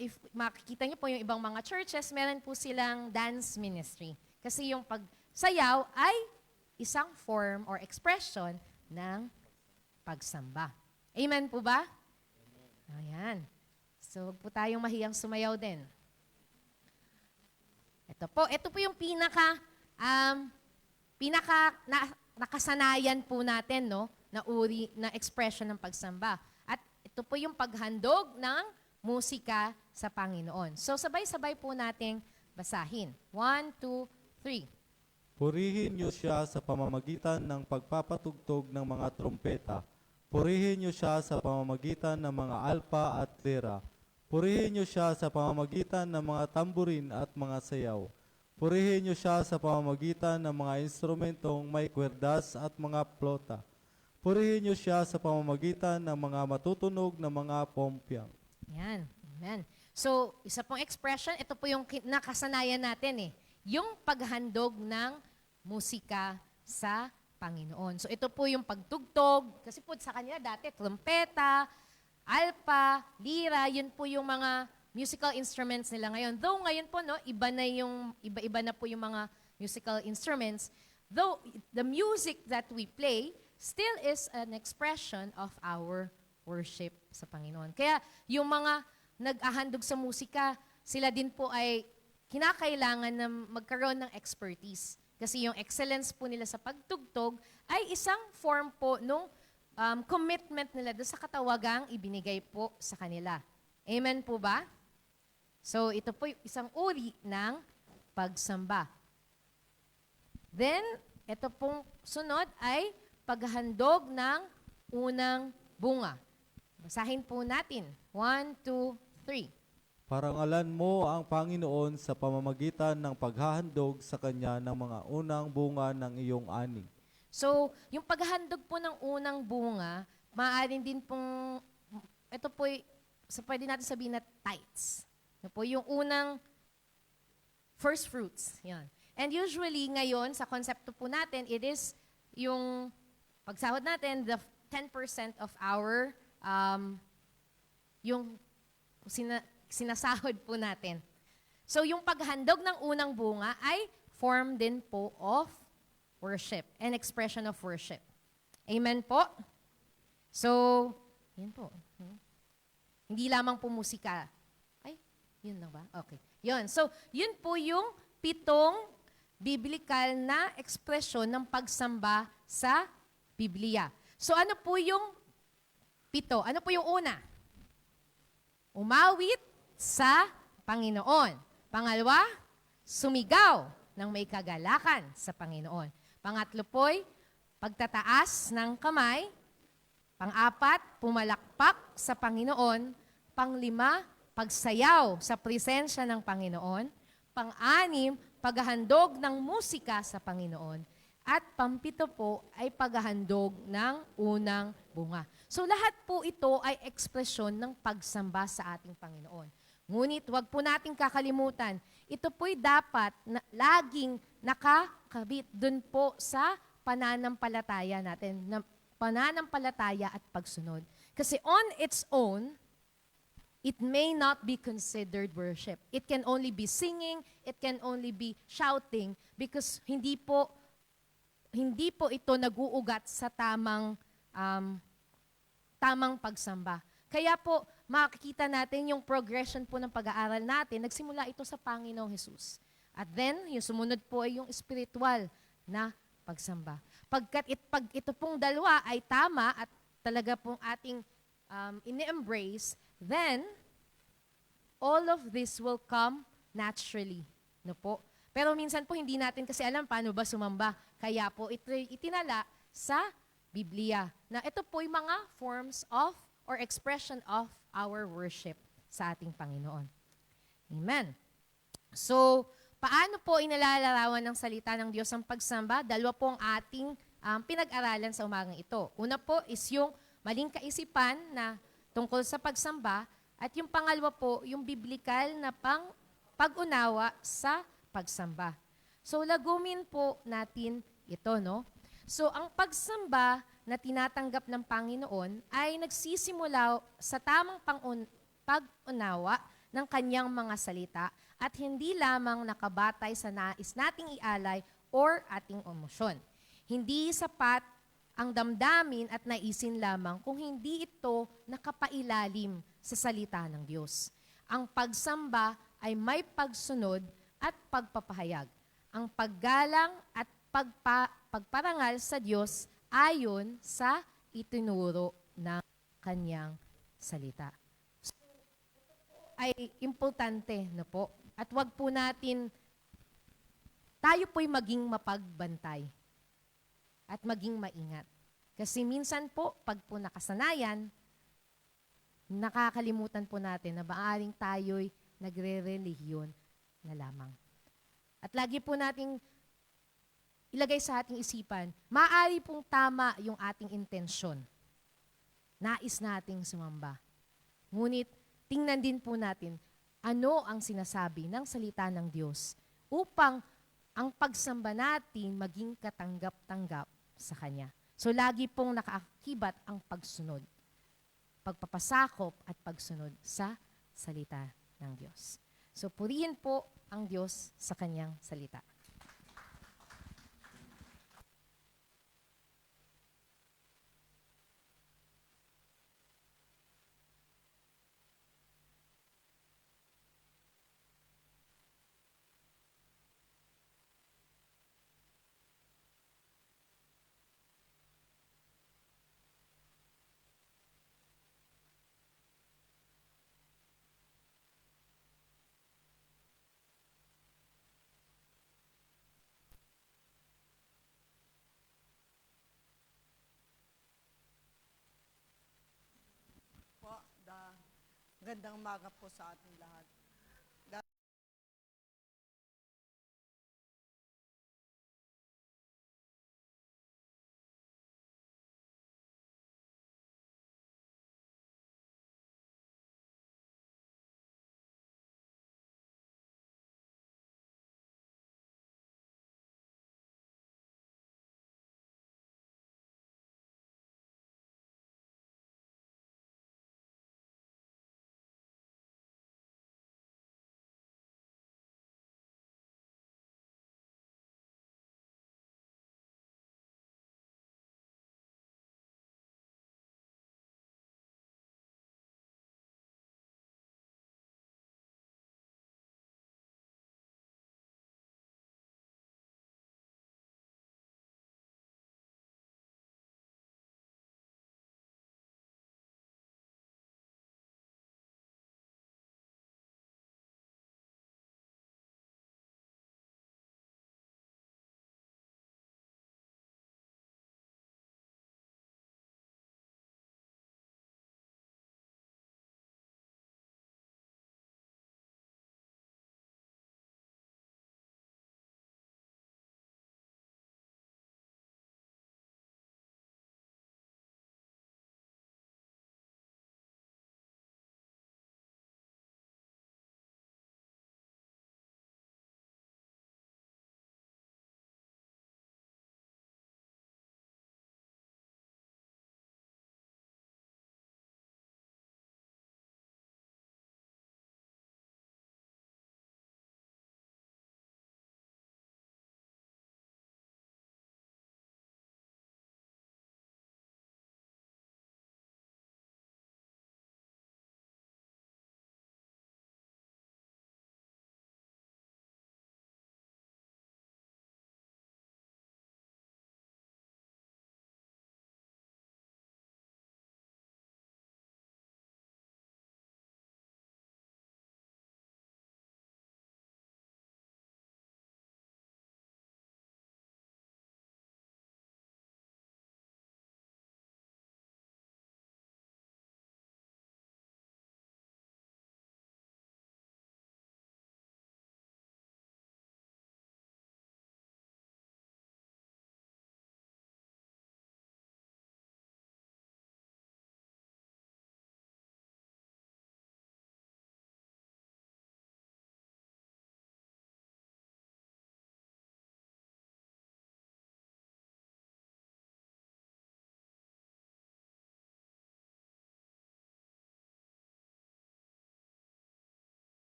S4: if makikita niyo po yung ibang mga churches, meron po silang dance ministry. Kasi yung pagsayaw ay isang form or expression ng pagsamba. Amen po ba? Ayan. So, wag po tayong mahiyang sumayaw din. Ito po yung nakasanayan po natin, no, na uri, na expression ng pagsamba. At ito po yung paghandog ng musika sa Panginoon. So, sabay-sabay po nating basahin. 1, 2, 3.
S5: Purihin niyo siya sa pamamagitan ng pagpapatugtog ng mga trompeta. Purihin niyo siya sa pamamagitan ng mga alpa at lira. Purihin niyo siya sa pamamagitan ng mga tamburin at mga sayaw. Purihin niyo siya sa pamamagitan ng mga instrumentong may kwerdas at mga plota. Purihin niyo siya sa pamamagitan ng mga matutunog na mga pompyang.
S4: Yan. Amen. So, isa pong expression, ito po yung nakasanayan natin eh. Yung paghandog ng musika sa Panginoon. So, ito po yung pagtugtog. Kasi po sa kanila dati, trompeta, alpa, lira, yun po yung mga musical instruments nila ngayon. Though ngayon po, no, iba na po yung mga musical instruments. Though the music that we play still is an expression of our worship sa Panginoon. Kaya yung mga nag-ahandog sa musika, sila din po ay kinakailangan na magkaroon ng expertise. Kasi yung excellence po nila sa pagtugtog ay isang form po nung commitment nila doon sa katawagang ibinigay po sa kanila. Amen po ba? So, ito po yung isang uri ng pagsamba. Then, Ito pong sunod ay paghahandog ng unang bunga. Basahin po natin. 1, 2, 3.
S5: Parangalan mo ang Panginoon sa pamamagitan ng paghahandog sa Kanya ng mga unang bunga ng iyong ani.
S4: So, yung paghahandog po ng unang bunga, maaaring din pong, ito po, pwede natin sabihin na tithes. Ito po, yung unang first fruits. Yan. And usually, ngayon, sa konsepto po natin, it is yung pagsahod natin, the 10% of our, yung sinasahod po natin. So, yung paghandog ng unang bunga ay form din po of worship, an expression of worship. Amen po? So, yun po. Hindi lamang po musika. Ay, yun na ba? Okay. Yun. So, yun po yung 7 biblical na ekspresyon ng pagsamba sa Biblia. So, ano po yung 7? Ano po yung una? Umawit sa Panginoon. Pangalawa, sumigaw ng may kagalakan sa Panginoon. Pangatlo po'y pagtataas ng kamay. Pang-4, pumalakpak sa Panginoon. Pang-5, pagsayaw sa presensya ng Panginoon. Pang-6, paghahandog ng musika sa Panginoon. At pang-7 po ay paghahandog ng unang bunga. So lahat po ito ay ekspresyon ng pagsamba sa ating Panginoon. Ngunit wag po nating kakalimutan, ito po'y dapat na laging nakakabit dun po sa pananampalataya natin, na pananampalataya at pagsunod. Kasi on its own, it may not be considered worship. It can only be singing, it can only be shouting, because hindi po ito nag-uugat sa tamang pagsamba. Kaya po, makikita natin yung progression po ng pag-aaral natin, nagsimula ito sa Panginoong Jesus. At then, yung sumunod po ay yung spiritual na pagsamba. Pag ito pong dalawa ay tama at talaga pong ating ini-embrace, then, all of this will come naturally. No po? Pero minsan po hindi natin kasi alam paano ba sumamba. Kaya po ito itinala sa Biblia. Na ito po yung mga forms of or expression of our worship sa ating Panginoon. Amen. So, paano po inalalarawan ng salita ng Diyos ang pagsamba? Dalawa po ang ating pinag-aralan sa umagang ito. Una po is yung maling kaisipan na tungkol sa pagsamba, at yung pangalawa po, yung biblikal na pag-unawa sa pagsamba. So, lagumin po natin ito, no? So, ang pagsamba na tinatanggap ng Panginoon ay nagsisimula sa tamang pag-unawa ng kanyang mga salita at hindi lamang nakabatay sa nais nating ialay or ating emosyon. Hindi sapat ang damdamin at naisin lamang kung hindi ito nakapailalim sa salita ng Diyos. Ang pagsamba ay may pagsunod at pagpapahayag. Ang paggalang at pagparangal sa Diyos ayon sa itinuro ng kanyang salita. So, ay importante na po. At wag po natin, tayo po'y maging mapagbantay at maging maingat. Kasi minsan po, pag po nakasanayan, nakakalimutan po natin na maaaring tayo'y nagre-relihiyon na lamang. At lagi po nating ilagay sa ating isipan, maaari pong tama yung ating intensyon. Nais nating sumamba. Ngunit, tingnan din po natin, ano ang sinasabi ng salita ng Diyos upang ang pagsamba natin maging katanggap-tanggap sa Kanya. So, lagi pong nakaakibat ang pagsunod, pagpapasakop at pagsunod sa salita ng Diyos. So, purihin po ang Diyos sa Kanyang salita.
S6: Magandang umaga po sa ating lahat.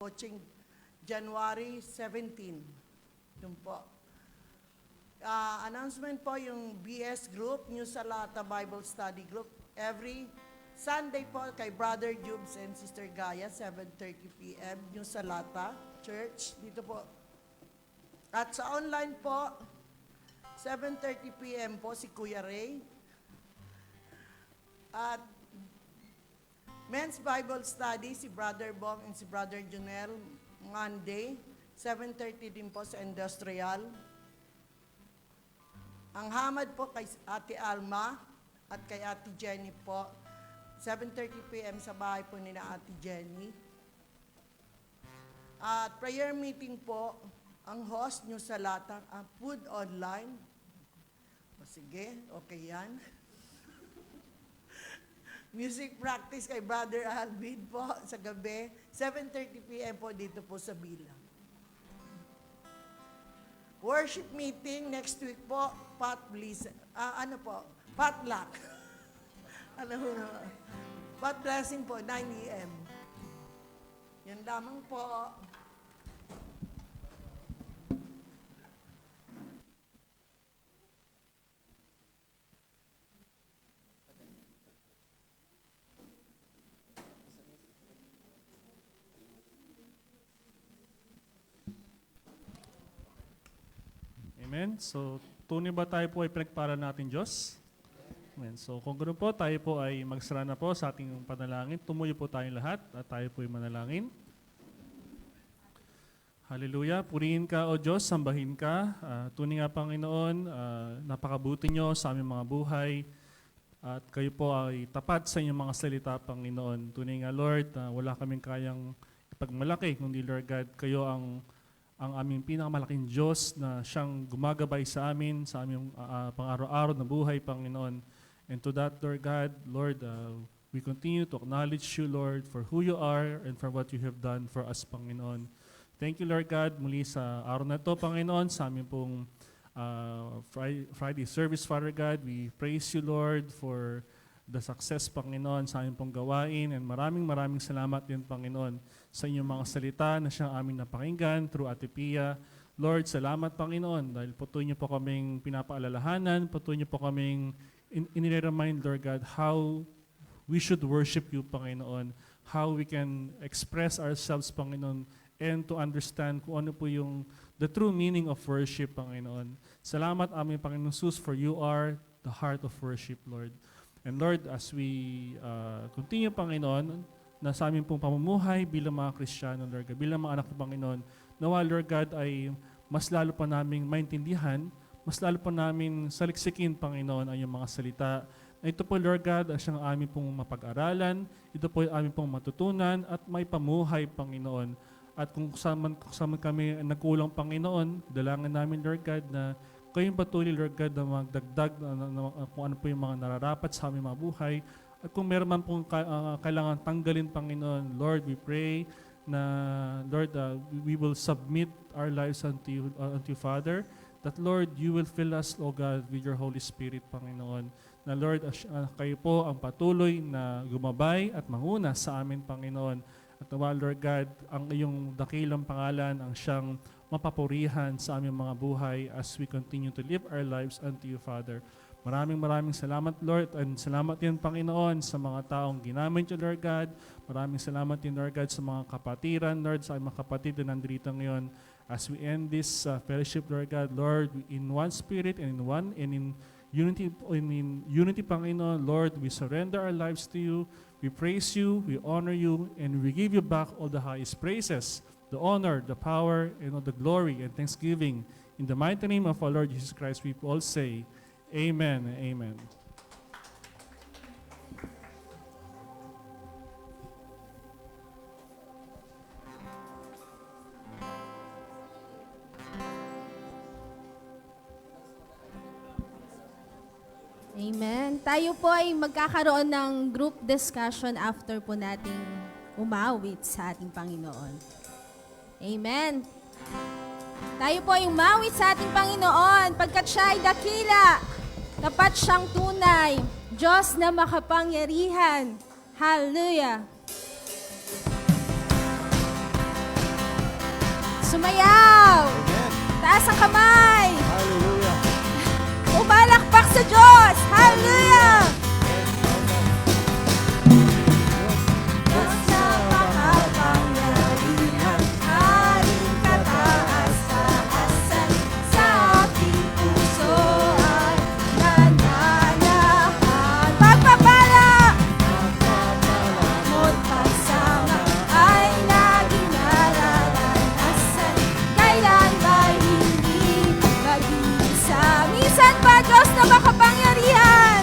S6: Coaching January 17. Yun po. Announcement po yung BS Group, New Salata Bible Study Group. Every Sunday po kay Brother Jubes and Sister Gaya, 7:30 p.m. New Salata Church. Dito po. At sa online po, 7:30 p.m. po si Kuya Ray. At Men's Bible Study, si Brother Bong and si Brother Junel, Monday, 7:30 din po sa Industrial. Ang hamad po kay Ate Alma at kay Ate Jenny po, 7:30 p.m. sa bahay po ni na Ate Jenny. At prayer meeting po, ang host nyo sa Lata, Food Online. O sige, okay yan. Music practice kay Brother Alvin po sa gabi, 7:30 p.m. po dito po sa Bilang. Worship meeting next week po, potluck. Pot blessing po, 9 a.m. Yan lamang po.
S7: Amen. So, tunay ba tayo po ay pinagpala natin Diyos? Amen. So, kung ganoon po, tayo po ay magsara na po sa ating panalangin. Tumuyo po tayong lahat at tayo po ay manalangin. Hallelujah. Purihin ka, O Diyos, sambahin ka. Tunay nga, Panginoon, napakabuti nyo sa aming mga buhay. At kayo po ay tapat sa inyong mga salita, Panginoon. Tunay nga, Lord, wala kaming kayang ipagmalaki, kundi, Lord God, kayo ang aming pinakamalaking Diyos na siyang gumagabay sa aming pang-araw-araw na buhay, Panginoon. And to that, Lord God, Lord, we continue to acknowledge you, Lord, for who you are and for what you have done for us, Panginoon. Thank you, Lord God, muli sa araw na ito, Panginoon, sa aming pong Friday service, Father God. We praise you, Lord, for the success, Panginoon, sa aming pong gawain. And maraming salamat din, Panginoon, sa inyong mga salita na siyang aming napakinggan through Ate Pia. Lord, salamat, Panginoon, dahil patuloy niyo po kaming pinapaalalahanan, patuloy niyo po kaming inire-remind, Lord God, how we should worship you, Panginoon, how we can express ourselves, Panginoon, and to understand kung ano po yung the true meaning of worship, Panginoon. Salamat, aming Panginoon Jesus, for you are the heart of worship, Lord. And Lord, as we continue, Panginoon, na sa aming pong pamumuhay bilang mga Kristiyano, Lord God, bilang mga anak ng Panginoon, nawa, Lord God, ay mas lalo pa naming maintindihan, mas lalo pa namin saliksikin, Panginoon, ang iyong mga salita. Na ito po, Lord God, ang siyang aming pong mapag-aralan, ito po yung aming pong matutunan at may pamuhay, Panginoon. At kung saan kami nagkulang, Panginoon, dalangin namin, Lord God, na kayong patuloy, Lord God, na magdagdag kung ano po yung mga nararapat sa aming mga buhay. At kung meron man pong kailangan tanggalin, Panginoon, Lord, we pray na, Lord, we will submit our lives unto you, Father, that, Lord, you will fill us, O God, with your Holy Spirit, Panginoon. Na, Lord, kayo po ang patuloy na gumabay at manguna sa amin, Panginoon. At nawa, Lord God, ang iyong dakilang pangalan ang siyang mapapurihan sa aming mga buhay as we continue to live our lives unto you, Father. Maraming salamat, Lord, and salamat din, Panginoon, sa mga taong ginamit niyo, Lord God. Maraming salamat din, Lord God, sa mga kapatiran, Lord, sa mga kapatid na nandito ngayon. As we end this fellowship, Lord God, Lord, in one spirit and in unity, Panginoon, Lord, we surrender our lives to you. We praise you, we honor you, and we give you back all the highest praises, the honor, the power, and all the glory and thanksgiving. In the mighty name of our Lord Jesus Christ, we all say, Amen and amen.
S1: Amen. Tayo po ay magkakaroon ng group discussion after po nating umawit sa ating Panginoon. Amen. Tayo po ay umawit sa ating Panginoon pagkat siya ay dakila, tapat siyang tunay, Diyos na makapangyarihan. Hallelujah. Sumayaw!
S5: Amen.
S1: Taas ang kamay!
S5: Hallelujah.
S1: Umalakpak sa Diyos! Hallelujah! Diyos na makapangyarihan, aking kataas-taasan, sa aking puso ay nananahan. Pagpapala! Mo't pagsama ay laging nararanasan, kailan ba'y hindi mag-iisa? Minsan ba Diyos na makapangyarihan?